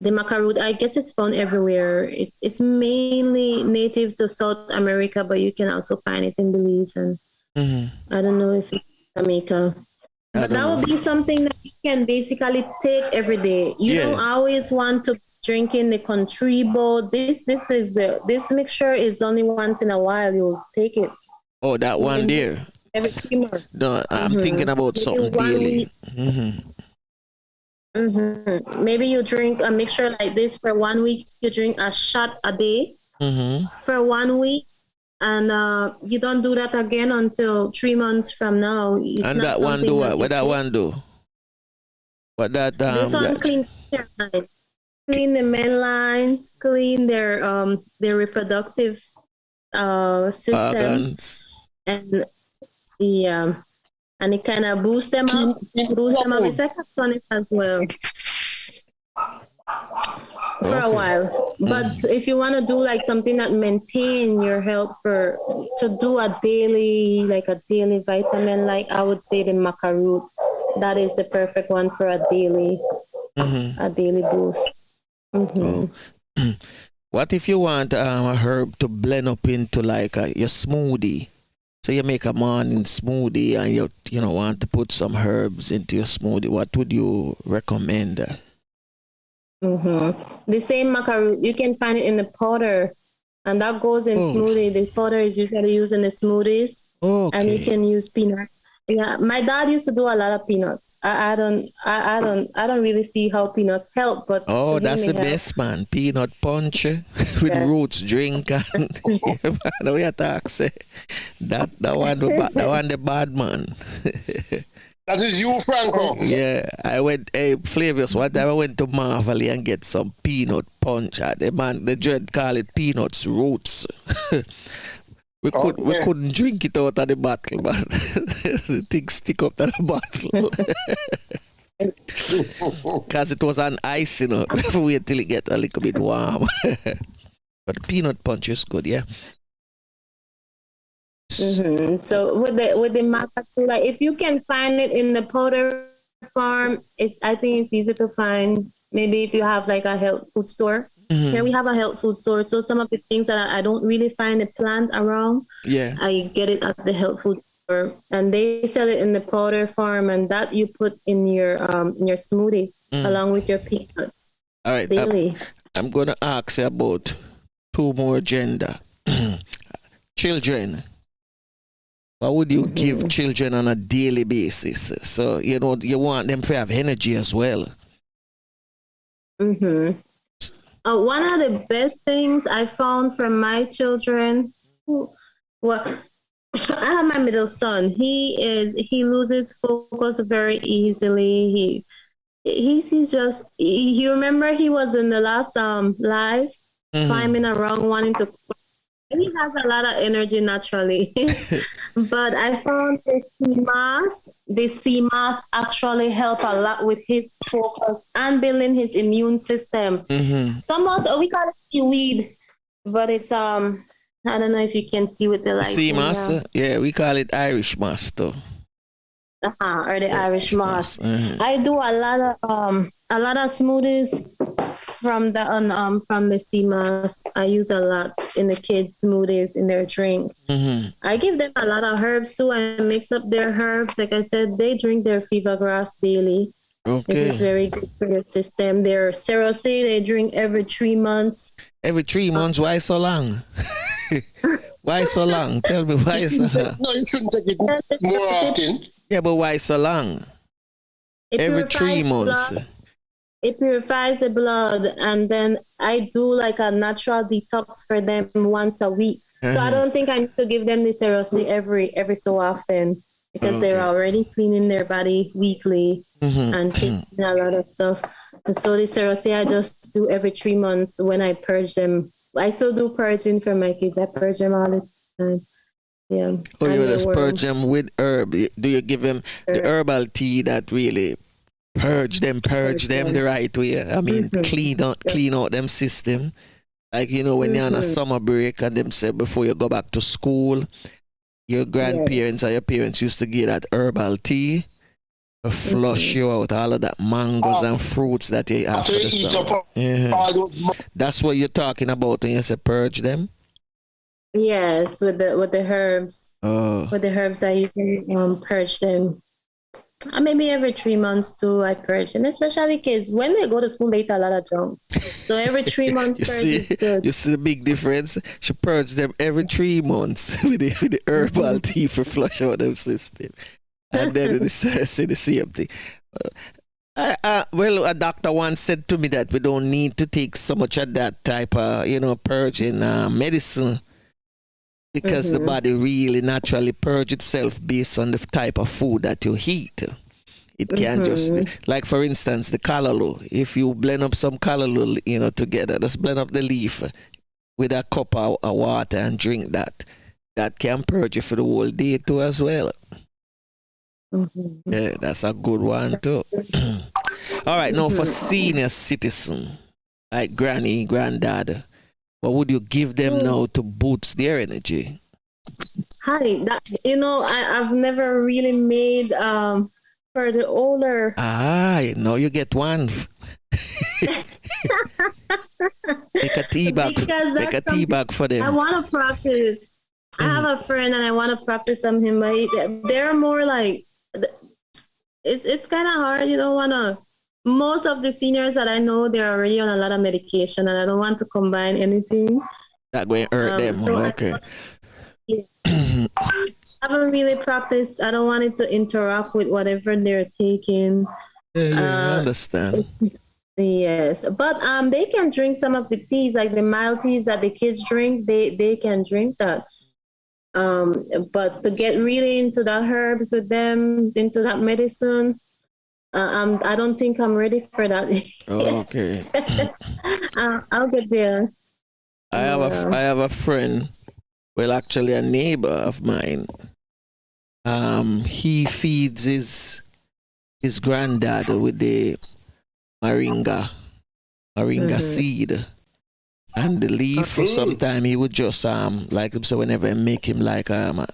the maca root, I guess it's found everywhere. It's mainly native to South America, but you can also find it in Belize, and I don't know if it's Jamaica. But that would be something that you can basically take every day. You don't always want to drink in the contribo. This mixture is only once in a while you'll take it. Oh, that one there. Every 3 months. No, I'm thinking about something daily. Maybe you drink a mixture like this for 1 week. You drink a shot a day for 1 week. And you don't do that again until 3 months from now. And that one do what? What that one do? What that this one clean their lines, clean the men lines, clean their reproductive system, organs. and and it kind of boosts them up. It's like a tonic as well. For a while, but if you want to do like something that maintain your health, to do a daily vitamin, like I would say the maca root, that is the perfect one for a daily boost. What if you want a herb to blend up into like your smoothie? So you make a morning smoothie and you want to put some herbs into your smoothie. What would you recommend? The same maca root, you can find it in the powder, and that goes in smoothie. The powder is usually used in the smoothies, and you can use peanuts. Yeah, my dad used to do a lot of peanuts. I don't really see how peanuts help, but that's the best, man. Peanut punch with roots drink, and the way I talk say that one the bad man. That is you, Franco. Yeah, I went, Flavius, one time I went to Marvel and get some peanut punch. The dread call it peanuts roots. we couldn't drink it out of the bottle, man. The thing stick up to the bottle. Because it was on ice, wait till it get a little bit warm. But peanut punch is good, yeah. So with the maca too, like if you can find it in the powder form, I think it's easy to find. Maybe if you have like a health food store. Here we have a health food store, so some of the things that I don't really find a plant around, I get it at the health food store, and they sell it in the powder form, and that you put in your smoothie along with your peanuts. All right, daily. I'm gonna ask you about two more gender. Children. What would you give children on a daily basis? So, you want them to have energy as well. One of the best things I found from my children, I have my middle son. He loses focus very easily. He remember he was in the last live climbing around wanting to. He has a lot of energy naturally, but I found the sea moss actually help a lot with his focus and building his immune system. Some of us, we call it seaweed, but it's I don't know if you can see with the light. Sea moss, yeah, we call it Irish moss too. Or the Irish moss. I do a lot of smoothies from the sea moss. I use a lot in the kids' smoothies in their drinks. I give them a lot of herbs too. I mix up their herbs. Like I said, they drink their fever grass daily. Okay. It is very good for your system. Their cerosay they drink every 3 months. Every 3 months? Why so long? Why so long? Tell me why so long. No, you shouldn't take it more often. Yeah, but why so long? Every 3 months. It purifies the blood, and then I do like a natural detox for them once a week. So I don't think I need to give them the cerosay every so often, because they're already cleaning their body weekly and taking a lot of stuff. And so the cerosay I just do every 3 months when I purge them. I still do purging for my kids. I purge them all the time. Yeah. Oh, you just purge them with herb. Do you give them the herbal tea that really purge them the right way? I mean, clean out them system. Like, you know, when you're on a summer break and them say before you go back to school, your grandparents or your parents used to get that herbal tea to flush you out all of that mangoes and fruits that you have for the summer. That's what you're talking about when you say purge them? Yes, with the herbs. Oh. With the herbs, I usually purge them. Maybe every 3 months too, I purge them. Especially kids, when they go to school, they eat a lot of junks. So every 3 months purge is good. You see the big difference? She purge them every 3 months with the herbal tea for flush out them system. And then they say the same thing. Well, a doctor once said to me that we don't need to take so much of that type of, purging medicine, because the body really naturally purge itself based on the type of food that you eat. It can't just, like for instance, the callaloo. If you blend up some callaloo, together, just blend up the leaf with a cup of water and drink that. That can purge you for the whole day too as well. Yeah, that's a good one too. All right, now for senior citizen, like granny, granddad, what would you give them now to boost their energy? Hi, I've never really made for the older. You get one. Make a tea bag. Make a tea bag for them. I want to practice. I have a friend and I want to practice on him, but they're more like, it's kind of hard. You don't want to. Most of the seniors that I know, they're already on a lot of medication, and I don't want to combine anything. That going to hurt them. Okay. I haven't really practiced. I don't want it to interact with whatever they're taking. I understand. Yes, but they can drink some of the teas, like the mild teas that the kids drink. They can drink that. But to get really into the herbs with them, into that medicine, I don't think I'm ready for that. Okay. I'll get there. I have a friend, well, actually a neighbor of mine. He feeds his granddad with the moringa seed. And the leaf, for some time, he would just so whenever I make him like a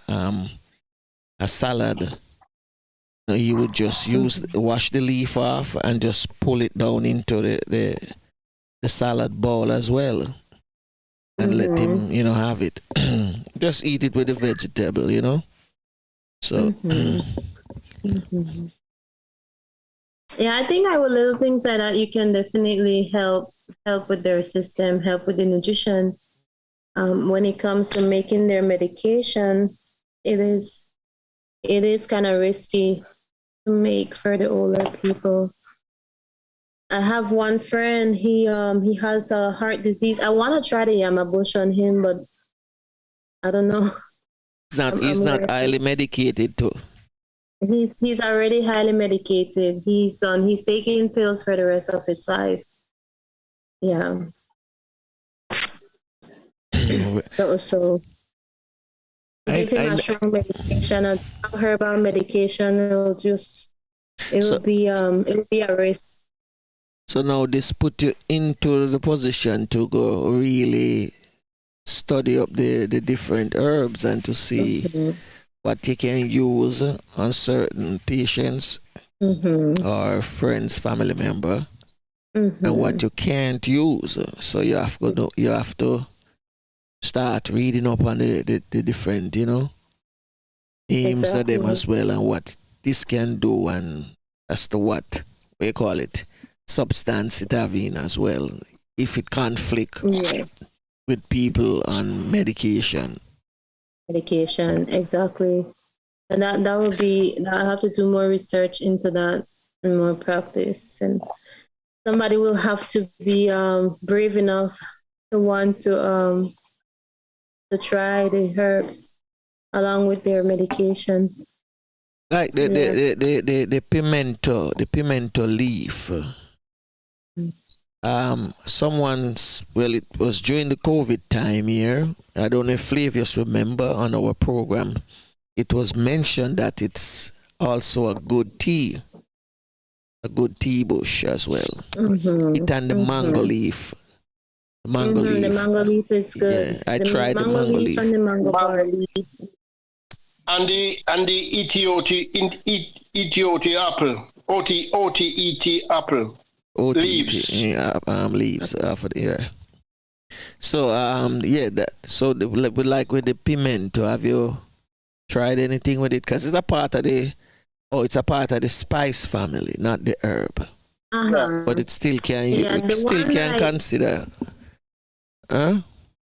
salad, he would just wash the leaf off and just pull it down into the salad bowl as well, and let him have it. Just eat it with the vegetable, So. Yeah, I think with little things like that, you can definitely help with their system, help with the nutrition. When it comes to making their medication, it is kind of risky to make for the older people. I have one friend, he has a heart disease. I want to try the yamabush on him, but I don't know. He's not highly medicated too. He's already highly medicated. He's taking pills for the rest of his life. Yeah. So give him a strong medication, a herbal medication. It will be a risk. So now this put you into the position to go really study up the different herbs and to see what you can use on certain patients or friends, family member, and what you can't use. So you have to start reading up on the different, names of them as well, and what this can do, and as to what we call it, substance it have in as well, if it conflict with people on medication. Medication, exactly. And that would be, I have to do more research into that and more practice. And somebody will have to be brave enough to want to try the herbs along with their medication. Like the pimento leaf. It was during the COVID time here. I don't know if Flavius remember on our program, it was mentioned that it's also a good tea bush as well. It and the mango leaf. Mango leaf. The mango leaf is good. Yeah, I tried the mango mango leaf leaf. and the mango bark. And the Ethiopia apple. OTET apple. Leaves. Yeah, leaves off of the, yeah. So yeah, that so like with the pimento, have you tried anything with it? Because it's a part of the it's a part of the spice family, not the herb. But it still can consider. Huh?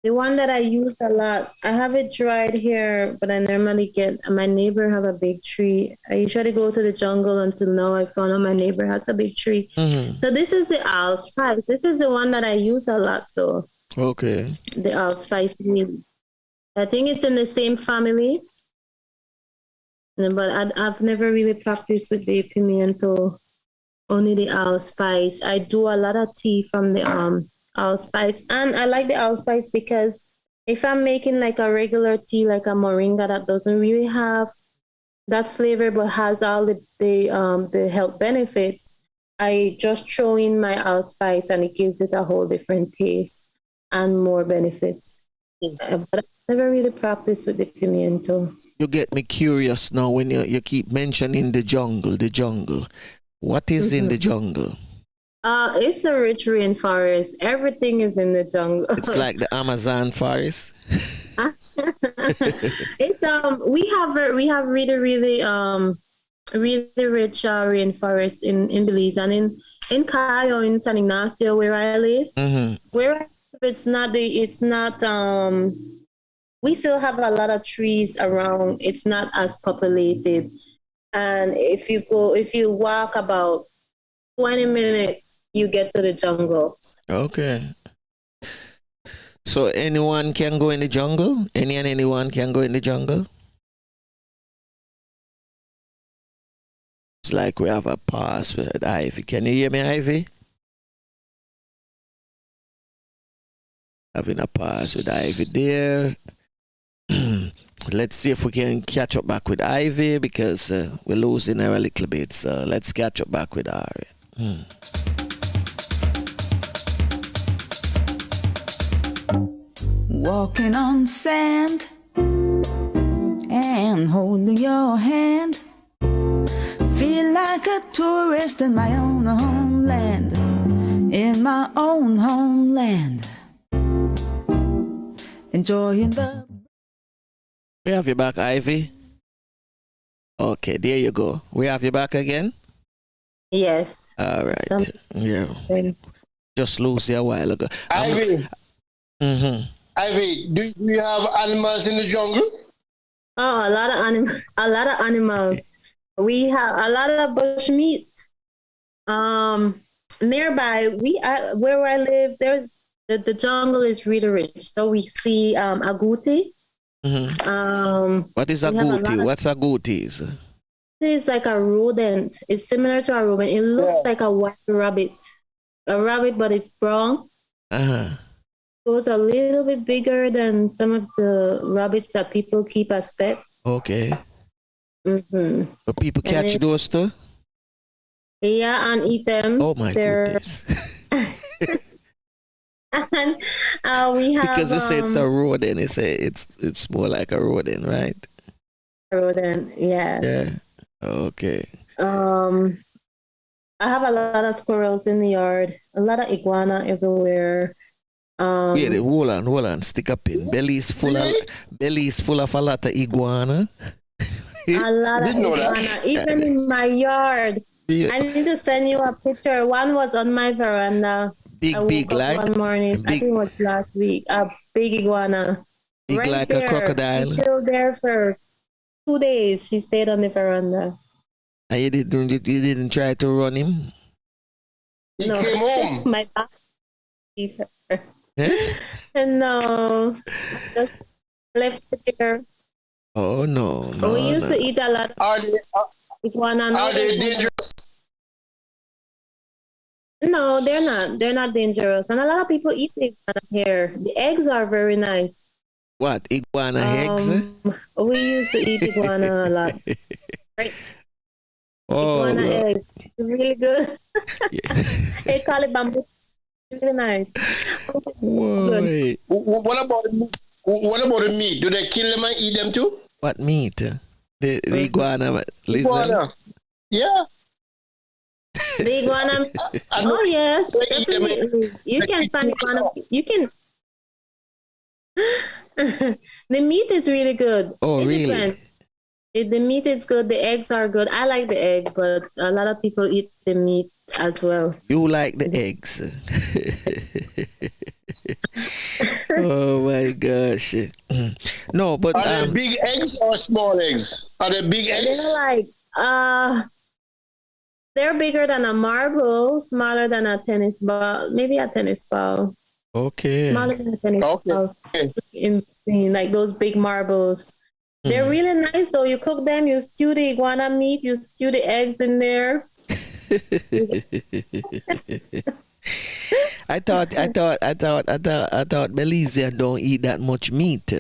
The one that I use a lot, I have it dried here, but I normally get, my neighbor have a big tree. I usually go to the jungle until now. I found out my neighbor has a big tree. Mm-hmm. So this is the allspice. This is the one that I use a lot though. Okay. The allspice. I think it's in the same family. But I've never really practiced with the pimiento, only the allspice. I do a lot of tea from the allspice, and I like the allspice because if I'm making like a regular tea, like a moringa that doesn't really have that flavor but has all the health benefits, I just throw in my allspice and it gives it a whole different taste and more benefits. But I never really practiced with the pimiento. You get me curious now when you keep mentioning the jungle. What is in the jungle? It's a rich rainforest. Everything is in the jungle. It's like the Amazon forest. It's we have really rich rainforest in Belize and in Cayo, in San Ignacio where I live. Mm-hmm. Where I live, we still have a lot of trees around. It's not as populated. And if you walk about 20 minutes, you get to the jungle. Okay. So anyone can go in the jungle? Anyone can go in the jungle? It's like we have a pause with Ivy. Can you hear me, Ivy? Having a pause with Ivy there. Let's see if we can catch up back with Ivy because we're losing her a little bit. So let's catch up back with her. Walking on sand and holding your hand. Feel like a tourist in my own homeland. In my own homeland. Enjoying the... We have you back, Ivy. Okay, there you go. We have you back again? Yes. All right. Yeah. Just lose you a while ago. Ivy. Mm-hmm. Ivy, do you have animals in the jungle? Oh, a lot of animals. We have a lot of bush meat. Nearby, where I live, there's the jungle is really rich. So we see agouti. Mm-hmm. What is agouti? What's agouti? It's like a rodent. It's similar to a rodent. It looks like a white rabbit. A rabbit, but it's brown. Uh-huh. It was a little bit bigger than some of the rabbits that people keep as pets. Okay. Mm-hmm. But people catch those too? Yeah, and eat them. Oh my goodness. And we have because you say it's a rodent, you say it's more like a rodent, right? Rodent, yeah. Yeah. Okay. I have a lot of squirrels in the yard, a lot of iguana everywhere. Wait, hold on, stick up in. Belly's full of a lot of iguana. A lot of iguana, even in my yard. Yeah. I need to send you a picture. One was on my veranda. Big like one morning. I think it was last week. A big iguana. Big right like there. A crocodile. She chilled there for 2 days. She stayed on the veranda. And you didn't try to run him? He came home. My back. Eh? No, just left it there. Oh no! We used to eat a lot. Are they dangerous? No, they're not. They're not dangerous, and a lot of people eat iguana here. The eggs are very nice. What, iguana eggs? We used to eat iguana a lot. Right? Oh, iguana eggs, really good. They call it bamboo. Really nice. Whoa. What about the meat? What about the meat? Do they kill them and eat them too? What meat? The iguana lizard? Iguana. Yeah. The iguana. I know Oh yes, they eat them. definitely. You They can eat find too. iguana. You can. The meat is really good. Oh, It really? depends. The meat is good. The eggs are good. I like the egg, but a lot of people eat the meat as well. You like the eggs? Oh my gosh! No, but Are they big eggs or small eggs? Are they big eggs? They're like they're bigger than a marble, smaller than a tennis ball, maybe a tennis ball, okay. smaller than a tennis Okay. ball. Okay. In between, like those big marbles. They're really nice though. You cook them, you stew the iguana meat, you stew the eggs in there. I thought Belizean don't eat that much meat.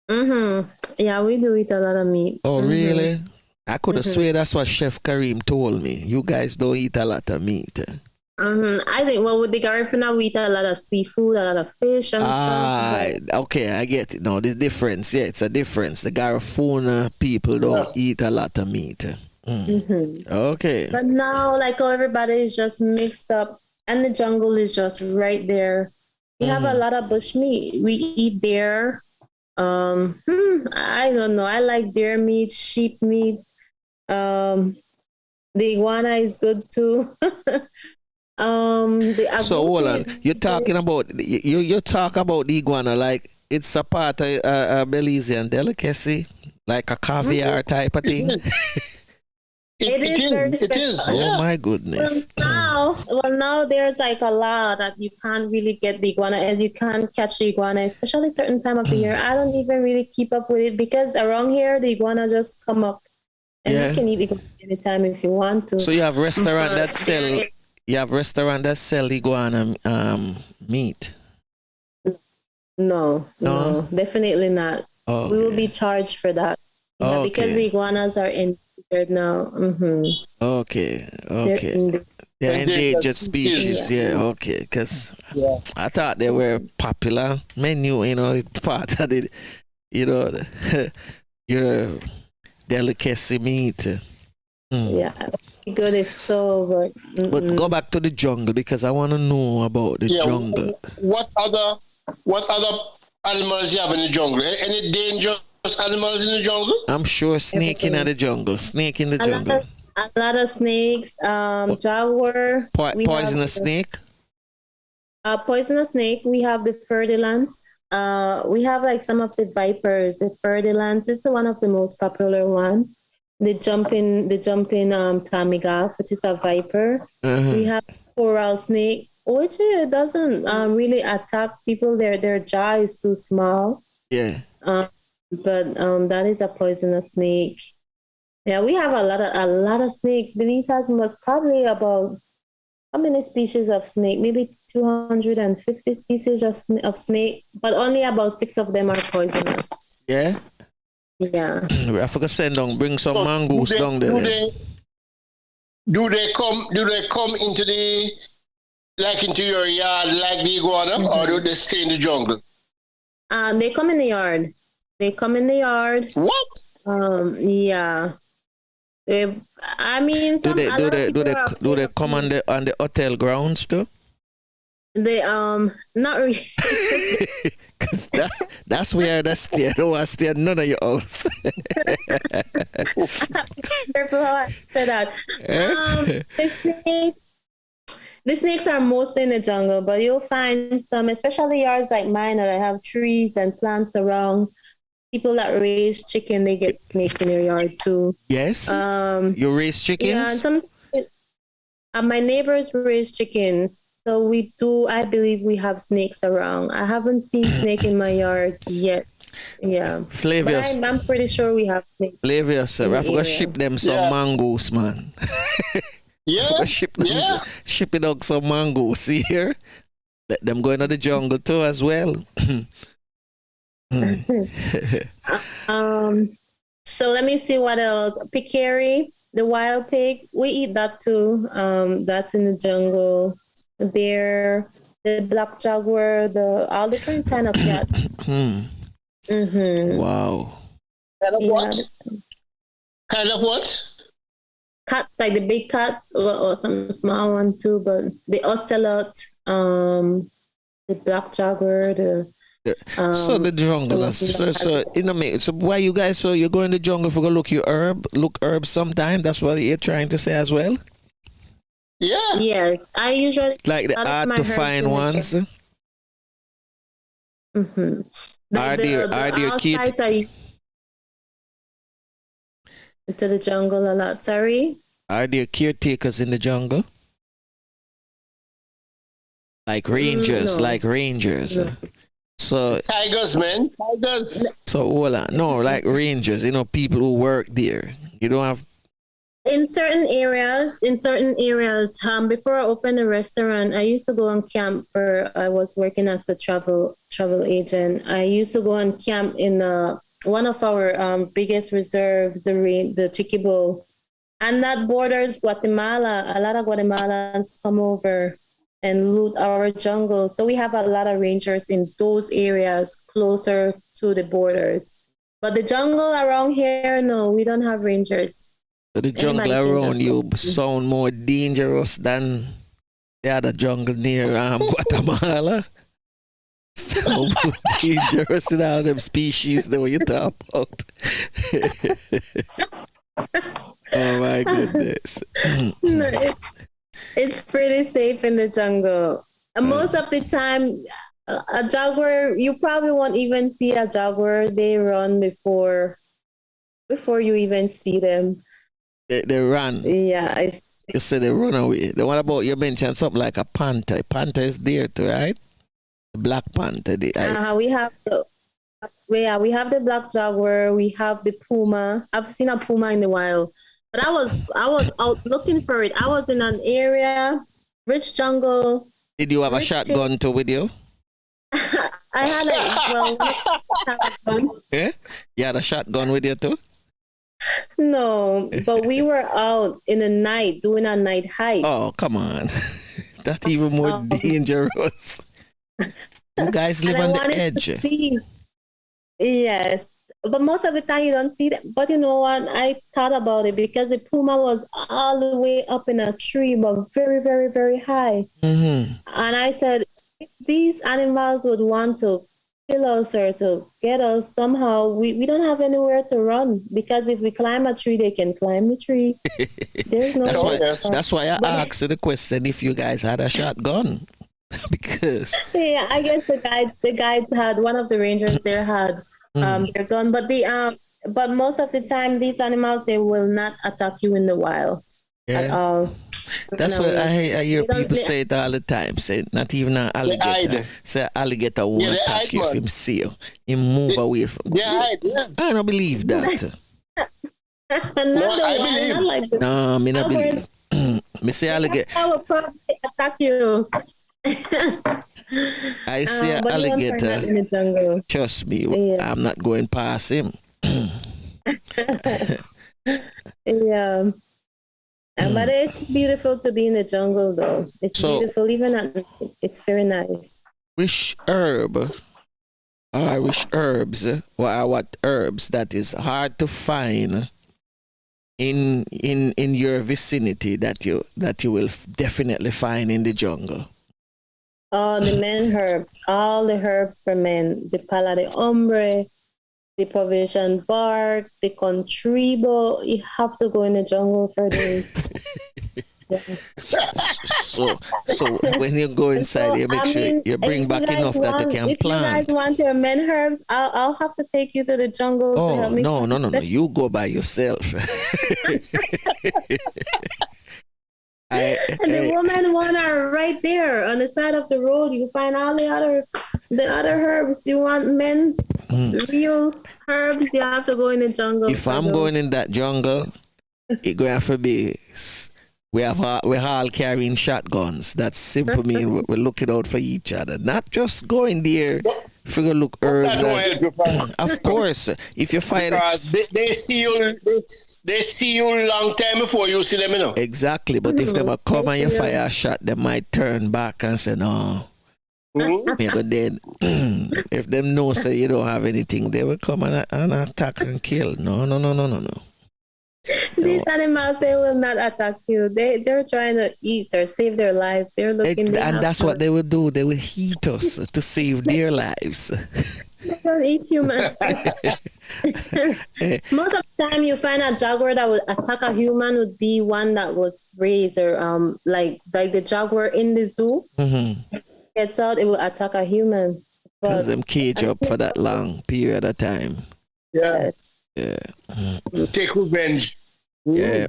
Yeah, we do eat a lot of meat. Oh, really? I could have swear that's what Chef Kareem told me. You guys don't eat a lot of meat. I think, well, with the Garifuna, we eat a lot of seafood, a lot of fish and stuff. Okay, I get it. No, the difference. Yeah, it's a difference. The Garifuna people don't eat a lot of meat. Okay. But now, like, how everybody is just mixed up, and the jungle is just right there. We have a lot of bush meat. We eat deer. I don't know. I like deer meat, sheep meat. The iguana is good too. So hold on. You're talking about you talk about the iguana like it's a part of a Belizean delicacy, like a caviar type of thing. It is. Oh Yeah. my goodness. Now there's like a law that you can't really get the iguana and you can't catch the iguana, especially certain time of the year. I don't even really keep up with it because around here the iguana just come up and you can eat iguana anytime if you want to. So you have restaurant that sell iguana meat. No, definitely not. Oh, we will be charged for that. Yeah, because the iguanas are endangered now. Okay. They're endangered species. Okay. Because I thought they were popular menu. Part of the, your delicacy meat. Yeah, good if so, but go back to the jungle because I want to know about the jungle. What other animals you have in the jungle? Any dangerous animals in the jungle? I'm sure snake in the jungle. Snake in the jungle. A lot of snakes. Jaguar. Poisonous snake. Poisonous snake. We have the ferdinands. We have like some of the vipers. The ferdinands is one of the most popular one. The jumping tamiga, which is a viper. We have coral snake, which doesn't really attack people. Their jaw is too small. Yeah. But that is a poisonous snake. Yeah, we have a lot of snakes. Belize has probably about how many species of snake? Maybe 250 species of snake, but only about 6 of them are poisonous. Yeah. Yeah. I forgot to bring some mangoes down there. Do they come into into your yard like the iguana, or do they stay in the jungle? They come in the yard. What? Yeah. I mean, do they come on the hotel grounds too? They not really. Cause that's where they stay. I don't want to stay at none of your house. Careful how I say that. The snakes are mostly in the jungle, but you'll find some, especially yards like mine that have trees and plants around. People that raise chicken, they get snakes in their yard too. Yes. You raise chickens? Yeah, my neighbors raise chickens. So we do, I believe we have snakes around. I haven't seen snake in my yard yet. Yeah. Flavius. I'm pretty sure we have snakes. Flavius, I forgot to ship them some mangoes, man. Ship it out some mangoes. See here? Let them go into the jungle too as well. So let me see what else. Peccary, the wild pig, we eat that too. That's in the jungle. bear, the black jaguar, all different kind of cats. Wow. Kind of Yeah, what? Kind of what? cats like the big cats or some small one too, but the ocelot, the black jaguar, So the jungle. So in a minute. So why you guys? So you go in the jungle for go look herbs sometime. That's what you're trying to say as well. Yeah. yes, I usually Like the lot of hard my to herbs find in the ones. Mm-hmm. Are there kids? I into the jungle a lot. Sorry. Are there caretakers in the jungle? Like rangers, no. like rangers. No. So Tigers, man. Tigers. hold on. No, like rangers, people who work there. You don't have In certain areas, before I opened the restaurant, I used to go on camp I was working as a travel agent. I used to go on camp in one of our biggest reserves, the Chiquibo, and that borders Guatemala. A lot of Guatemalans come over and loot our jungle. So we have a lot of rangers in those areas closer to the borders. But the jungle around here, no, we don't have rangers. the jungle around you sound more dangerous than the other jungle near Guatemala. So more dangerous than all them species that you talk about. Oh my goodness. No, it's pretty safe in the jungle. And most of the time, a jaguar, you probably won't even see a jaguar. They run before you even see them. They run. Yeah, You said they run away. The one about you mentioned something like a panther. Panther is there too, right? The black panther. we have the black jaguar. We have the puma. I've seen a puma in the wild, but I was out looking for it. I was in an area, rich jungle. Did you have a shotgun too with you? I had a gun. Yeah? You had a shotgun with you too? No, but we were out in the night doing a night hike. Oh, come on. That's even more dangerous. You guys live on the edge. Yes, but most of the time you don't see that. But you know what? I thought about it because the puma was all the way up in a tree, but very, very, very high. Mm-hmm. And I said, if these animals would want to kill us or to get us somehow, we don't have anywhere to run, because if we climb a tree, they can climb the tree. There's no that's why I asked the question if you guys had a shotgun. Because yeah, I guess the guides had, one of the rangers there had their gun, but most of the time these animals, they will not attack you in the wild at all. That's what I hear people say it all the time. Say not even an alligator. Say alligator won't attack you if him see you. He move away from you. I don't believe that. No, I believe. Like no, me not believe. Me say alligator. I will probably attack you. I see an alligator. In the jungle. Trust me, I'm not going past him. Yeah. But it's beautiful to be in the jungle, though. It's beautiful, even at night. It's very nice. Which herbs, or what herbs that is hard to find in your vicinity that you will definitely find in the jungle? Oh, the men herbs, all the herbs for men, the pala de hombre, the provision bark, the contribo. You have to go in the jungle for this. So when you go inside, you make sure you bring back enough that you can plant. If you guys want your men herbs, I'll have to take you to the jungle to help me. No. You go by yourself. The woman one are right there on the side of the road. You find all the other herbs. You want men, real herbs, you have to go in the jungle. If I'm going in that jungle, it's going to have to be. We're all carrying shotguns. That simply means we're looking out for each other. Not just going there for look herbs. Of course, if you find they see you. they see you long time before you see them, you know. Exactly. But if them a come and you fire a shot, they might turn back and say, no. Mhm. Yeah, but then if them know say you don't have anything, they will come and attack and kill. No. These animals, they will not attack you. They're trying to eat or save their life. They're looking. And that's what they will do. They will eat us to save their lives. They don't eat humans. Most of the time, you find a jaguar that would attack a human would be one that was raised or like the jaguar in the zoo. Mm-hmm. Gets out, it will attack a human. Because them cage up for that long period of time. Yeah. Yeah. Take revenge. Yeah.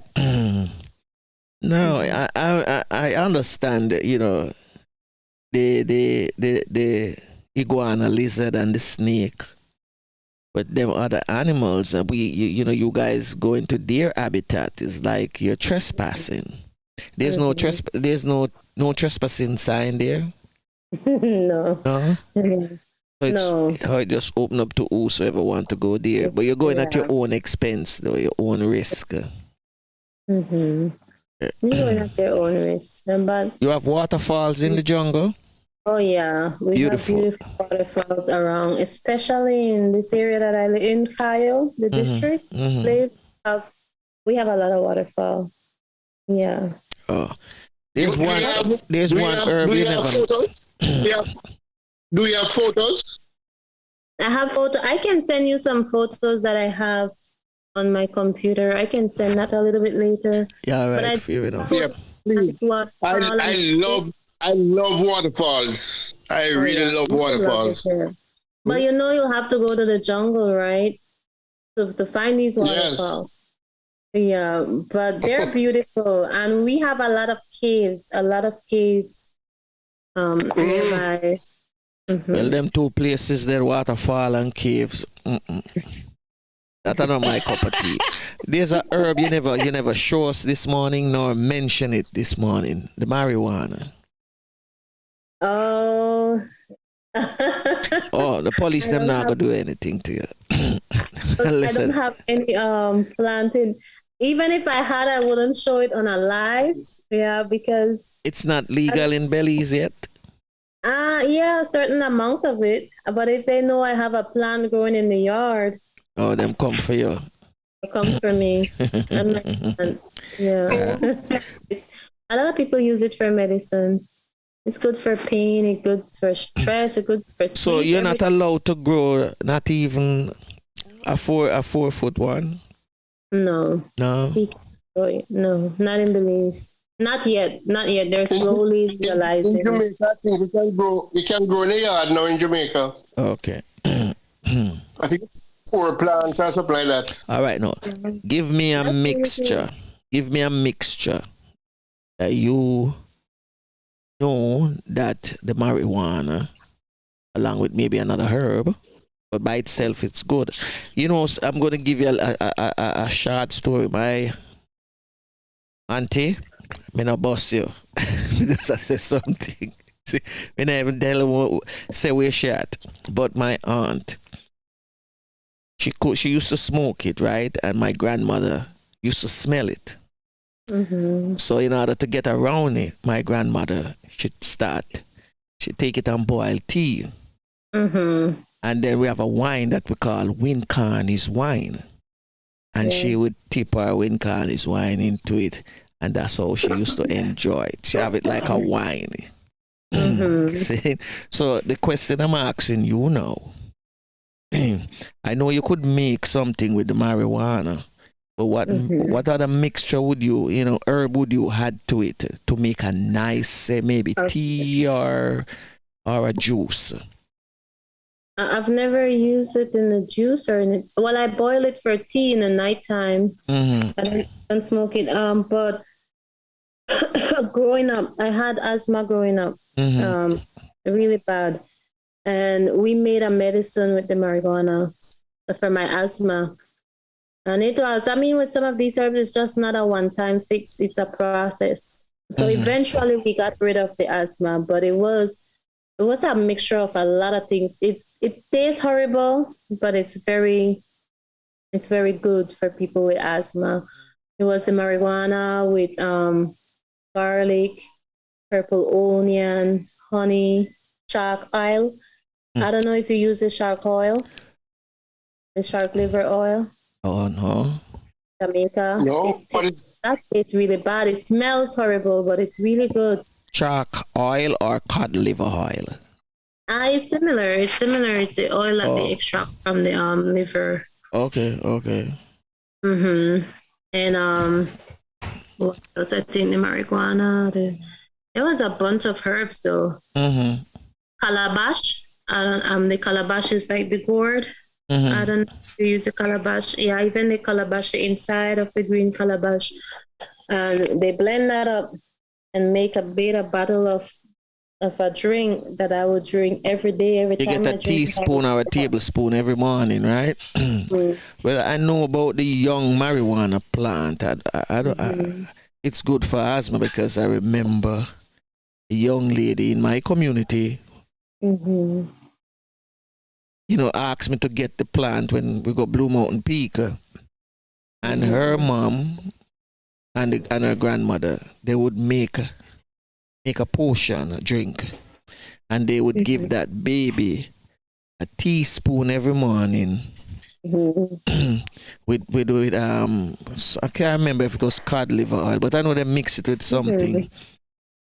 No, I understand, you know, the iguana, lizard, and the snake. But them other animals, you guys go into their habitat is like you're trespassing. There's no trespassing sign there. No. No. Mhm. So it's No. how it just open up to whosoever want to go there. But you're going at your own expense, though, your own risk. Mm-hmm. You're going at your own risk. But You have waterfalls in the jungle. oh yeah, we Beautiful. have beautiful waterfalls around, especially in this area that I live in, Kayo, the district. Mhm. We have a lot of waterfall. Yeah. Oh, there's Do you one. have- There's do you one have- herb do you you have never. photos? Do you have photos? I have I can send you some photos that I have on my computer. I can send that a little bit later. Yeah, But right. I- Fair enough. Yeah, please. Waterfall I love waterfalls. I really love waterfalls. But you'll have to go to the jungle, right? To find these Yes. waterfalls. Yeah, but they're beautiful, and we have a lot of caves. Nearby. Mhm. Well, them two places there, waterfall and caves. That's not my cup of tea. There's a herb you never show us this morning nor mention it this morning. The marijuana. Oh. Oh, the police them not gonna do anything to you. I Listen, don't have any planted. Even if I had, I wouldn't show it on a live. Yeah, because it's not legal in Belize yet. yeah, a certain amount of it. But if they know I have a plant growing in the yard, Oh, them come for you. it comes for me. I'm like, yeah. A lot of people use it for medicine. It's good for pain. It's good for stress. It's good for sleep. So you're not allowed to grow not even a 4-foot one? No. No. No, not in Belize. Not yet. They're slowly In realizing. Jamaica, I think you can grow in the yard now in Jamaica. Okay. I think 4 plants or something like that. All right, now give me a mixture. Give me a mixture that you know that the marijuana, along with maybe another herb, but by itself it's good. You know, I'm going to give you a short story. My auntie, me not boss you because I said something. See, me not even tell her say where she at. But my aunt, she used to smoke it, right? And my grandmother used to smell it. Mm-hmm. So in order to get around it, my grandmother she'd take it and boil tea. Mm-hmm. And then we have a wine that we call Wincarnes wine. And she would tip her Wincarnes wine into it. And that's how she used to enjoy it. She have it like a wine. Mm-hmm. See? So the question I'm asking you now, I know you could make something with the marijuana, but what other mixture would you, herb would you add to it to make a nice, say maybe tea or a juice? I've never used it in the juice or in it. Well, I boil it for tea in the nighttime. Mm-hmm. I don't smoke it. But growing up, I had asthma growing up. Mm-hmm. Really bad. And we made a medicine with the marijuana for my asthma. And it was, with some of these herbs, it's just not a one-time fix. It's a process. So eventually we got rid of the asthma, but it was a mixture of a lot of things. It tastes horrible, but it's very It's very good for people with asthma. It was the marijuana with garlic, purple onion, honey, shark oil. I don't know if you use the shark oil, the shark liver oil. Oh no. Jamaica. No, but it's That tastes really bad. It smells horrible, but it's really good. Shark oil or cod liver oil? It's similar. It's similar. It's the oil that they Oh. extract from the liver. Okay, okay. And what else? I think the marijuana. There was a bunch of herbs though. Calabash. The calabash is like the gourd. I don't know if you use the calabash. Yeah, even the calabash, the inside of the green calabash. And they blend that up and make a beta bottle of a drink that I would drink every day, every You time. get a teaspoon or a tablespoon every morning, right? Well, I know about the young marijuana plant. I don't. It's good for asthma because I remember a young lady in my community, asked me to get the plant when we go Blue Mountain Peak, and her mom and her grandmother, they would make a potion, a drink, and they would give that baby a teaspoon every morning with I can't remember if it was cod liver oil, but I know they mix it with something.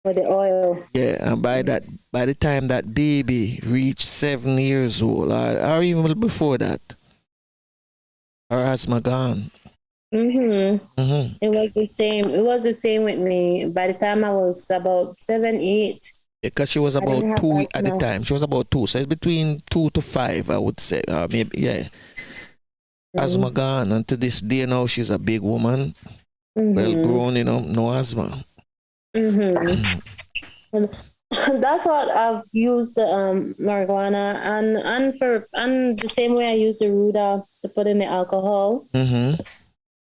For the oil. Yeah, and by the time that baby reached 7 years old, or even before that, her asthma gone. It was the same. It was the same with me. By the time I was about 7, 8. Because she was about didn't have 2 at the asthma. time. She was about 2, so it's between 2 to 5, I would say. Maybe, yeah. Asthma gone, and to this day now she's a big woman, well grown, no asthma. That's what I've used the marijuana and the same way I use the ruda to put in the alcohol,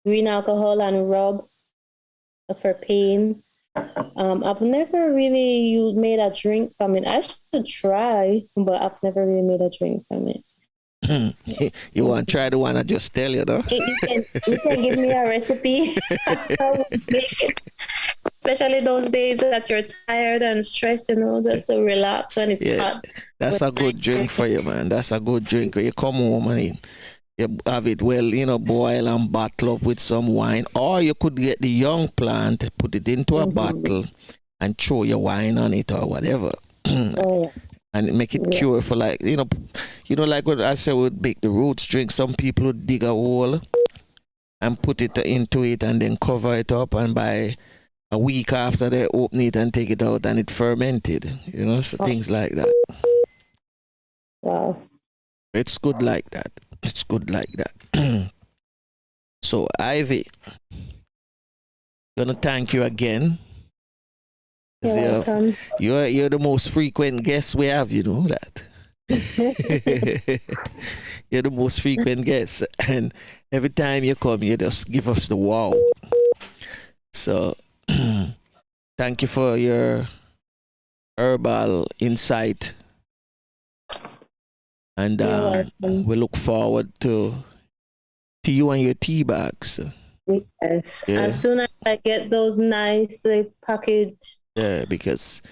green alcohol, and rub for pain. I've never really made a drink from it. I should try, but I've never really made a drink from it. You want to try the one I just tell you, though? You can give me a recipe. I would make it. Especially those days that you're tired and stressed, just to relax when it's hot. That's a good drink for you, man. That's a good drink. You come home and you have it boil and bottle up with some wine. Or you could get the young plant, put it into a bottle and throw your wine on it or whatever. And make it cure for like what I said would make the roots drink. Some people would dig a hole and put it into it and then cover it up, and by a week after they open it and take it out and it fermented, so things like that. Wow. It's good like that. It's good like that. So Ivy, gonna thank you again. You're welcome. You're the most frequent guest we have, you know that. You're the most frequent guest, and every time you come, you just give us the wow. So thank you for your herbal insight, and we look forward to you and your tea bags. Yes. Yeah. As soon as I get those nicely packaged. Yeah, because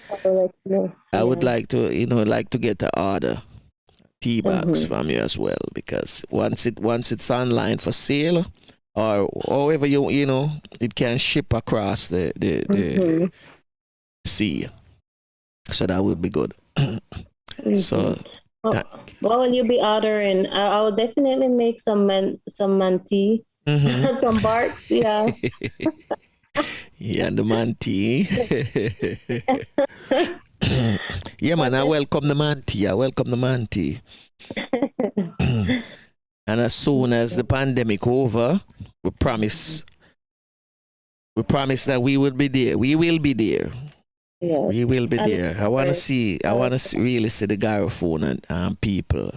I would like to get the order tea bags from you as well, because once it's online for sale, or however it can ship across the sea, so that would be good. So what will you be ordering? I'll definitely make some tea, some barks, yeah. Yeah, the man tea. Yeah, man, I welcome the man tea. And as soon as the pandemic over, we promise that we will be there. We will be there. Yeah. We will be there. I want to really see the Garifuna and people.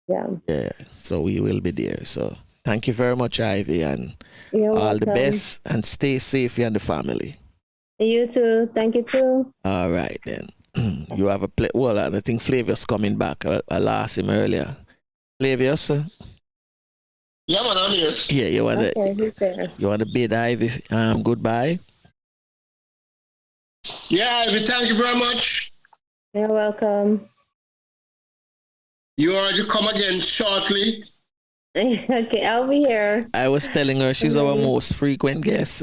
Yeah. Yeah. So we will be there. So thank you very much, Ivy, and You're all the welcome. best, and stay safe, you and the family. You too. Thank you too. All right then. You have a well, I think Flavius coming back. I lost him earlier. Flavius? Yeah, man, I'm here. Yeah, Okay, he's there. you wanna bid Ivy goodbye? Yeah, Ivy, thank you very much. You're welcome. You are to come again shortly. Okay, I'll be here. I was telling her she's our most frequent guest.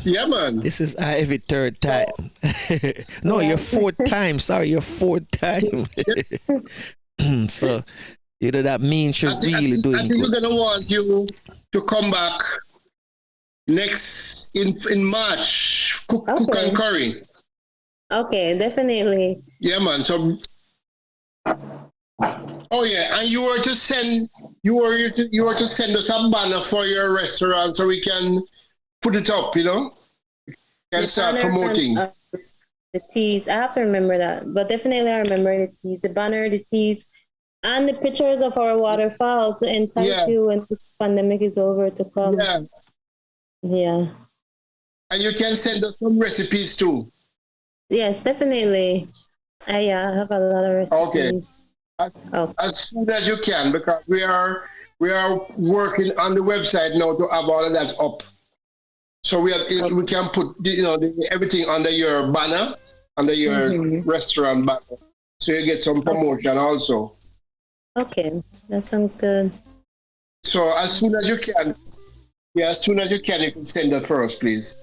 Yeah, man. This is Ivy third time. No, your fourth time. Sorry, your fourth time. So, you know, that means you're really doing I think good. we're gonna want you to come back next in March. Cook and curry. Okay, definitely. Yeah, man. So, oh yeah, and you were to send us a banner for your restaurant so we can put it up. You know, can start banner promoting. and, the teas. I have to remember that, but definitely I remember the teas, the banner, the teas, and the pictures of our waterfall to entice you when this pandemic is over to come. Yeah, Yeah. and you can send us some recipes too. Yes, definitely. I have a lot of recipes. As soon as you can, because we are working on the website now to have all of that up. So we can put everything under your banner, under your restaurant banner, so you get some promotion also. Okay, that sounds good. So as soon as you can, you can send that for us, please.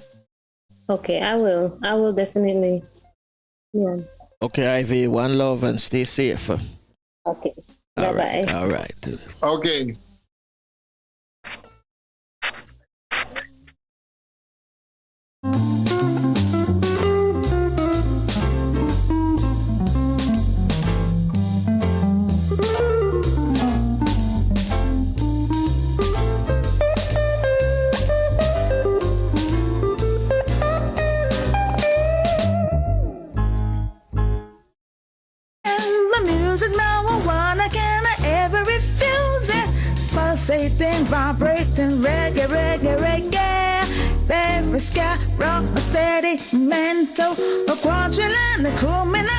Okay, I will. I will definitely. Yeah. Okay, Ivy, one love and stay safe. Okay. All Bye-bye. right, all right. Okay. Pulsating, vibrating, reggae, reggae, reggae. Very sky, rock, a steady mental. A quadrillion, a kumina.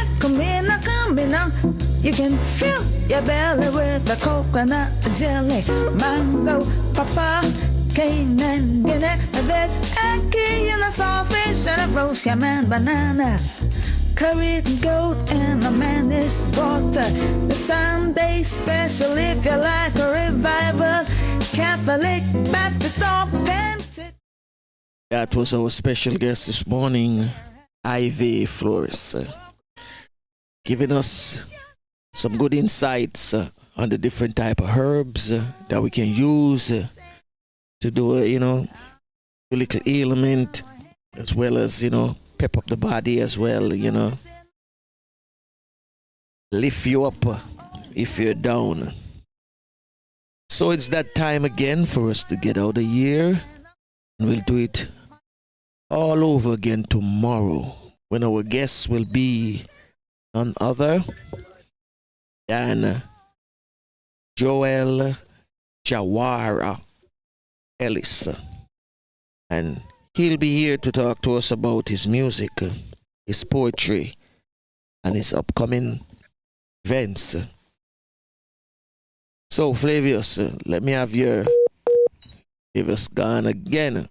You can fill your belly with a coconut jelly, mango, papa, cane and Guinea. There's ackee and a sawfish and a roast yam and banana. Curried goat and a managed water. The Sunday special if you like a revival. Catholic, Baptist or Pentecost. That was our special guest this morning, Ivy Flores, giving us some good insights on the different type of herbs that we can use to do a little ailment, as well as pep up the body as well, lift you up if you're down. So it's that time again for us to get out of here, and we'll do it all over again tomorrow when our guests will be none other than Joel Jawara Ellis, and he'll be here to talk to us about his music, his poetry, and his upcoming events. So, Flavius, let me have your Flavius gone again.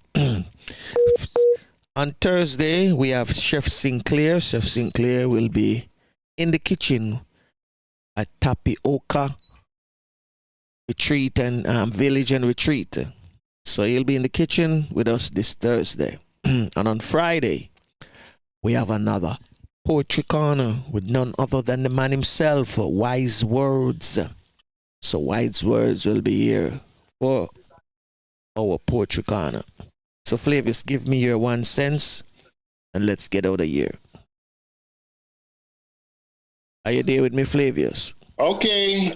On Thursday, we have Chef Sinclair. Chef Sinclair will be in the kitchen at Tapioca Retreat and Village and Retreat. So he'll be in the kitchen with us this Thursday. And on Friday, we have another Poetry Corner with none other than the man himself, Wise Words. So Wise Words will be here for our Poetry Corner. So Flavius, give me your 1 cent and let's get out of here. Are you there with me, Flavius? Okay.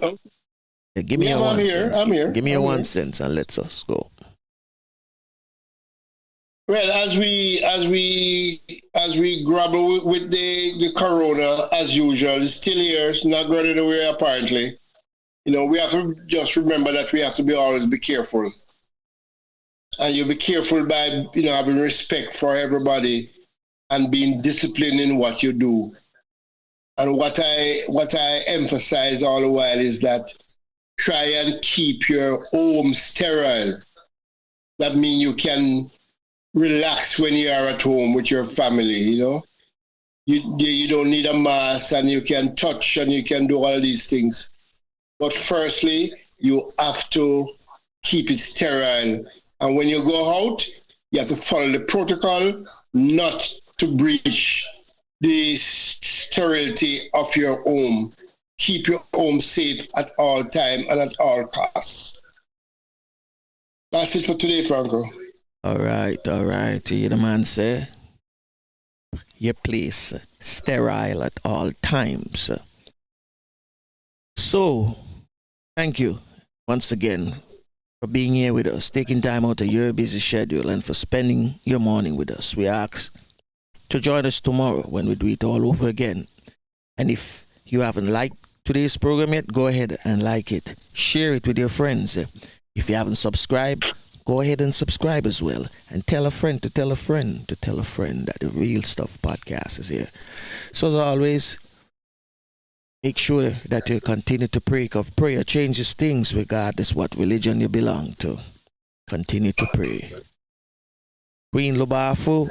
Yeah, give me your I'm 1 here. cent. I'm here. Give me your I'm 1 here. cent and let's us go. Well, as we grapple with the corona as usual, it's still here. It's not going anywhere apparently. We have to just remember that we have to always be careful, and you be careful by having respect for everybody and being disciplined in what you do. And what I emphasize all the while is that try and keep your home sterile. That means you can relax when you are at home with your family, you know. You don't need a mask, and you can touch and you can do all these things. But firstly, you have to keep it sterile. And when you go out, you have to follow the protocol, not to breach the sterility of your home. Keep your home safe at all time and at all costs. That's it for today, Franco. All right. You the man say your place sterile at all times. So, thank you once again for being here with us, taking time out of your busy schedule and for spending your morning with us. We ask to join us tomorrow when we do it all over again. And if you haven't liked today's program yet, go ahead and like it. Share it with your friends. If you haven't subscribed, go ahead and subscribe as well. And tell a friend to tell a friend to tell a friend that the Real Stuff Podcast is here. So as always, make sure that you continue to pray, because prayer changes things regardless what religion you belong to. Continue to pray. Queen Lubafu,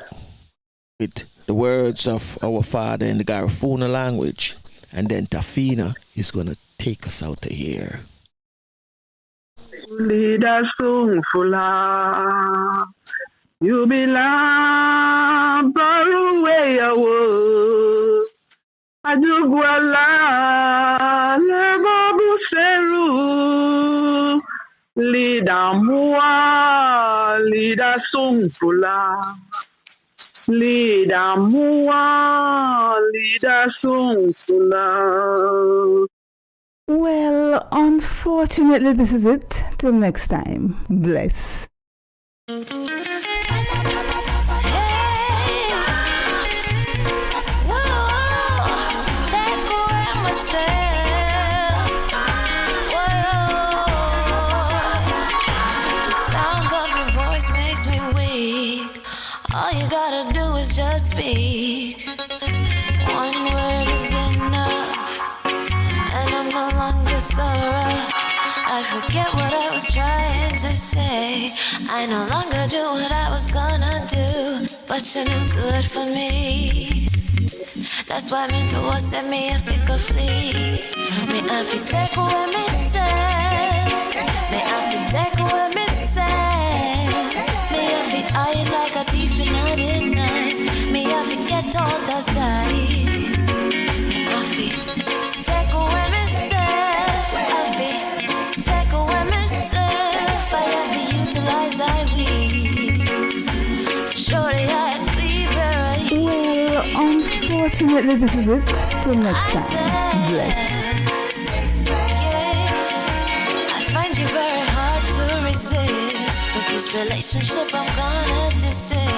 with the words of our father in the Garifuna language, and then Tafina is going to take us out of here. Lead us to Fula. You belong far away away. Ajugwala Lebabu Seru. Lead Amua, lead us to Fula. Lead Amua, lead us to Fula. Well, unfortunately, this is it. Till next time. Bless. All you gotta do is just speak. One word is enough, and I'm no longer so rough. I forget what I was trying to say. I no longer do what I was gonna do, but you're no good for me. That's why me know I said me if it could flee. Me have to take away me say. Me have to take away me say. Me have to hide like a thief in the night. Me have to get out of sight. Me have to take away me say. I have to take away me say. I have to utilize I weeds. Shorty I cleaver. Well, unfortunately, this is it. Till next time. Bless. I find you very hard to resist. With this relationship, I'm gonna desist.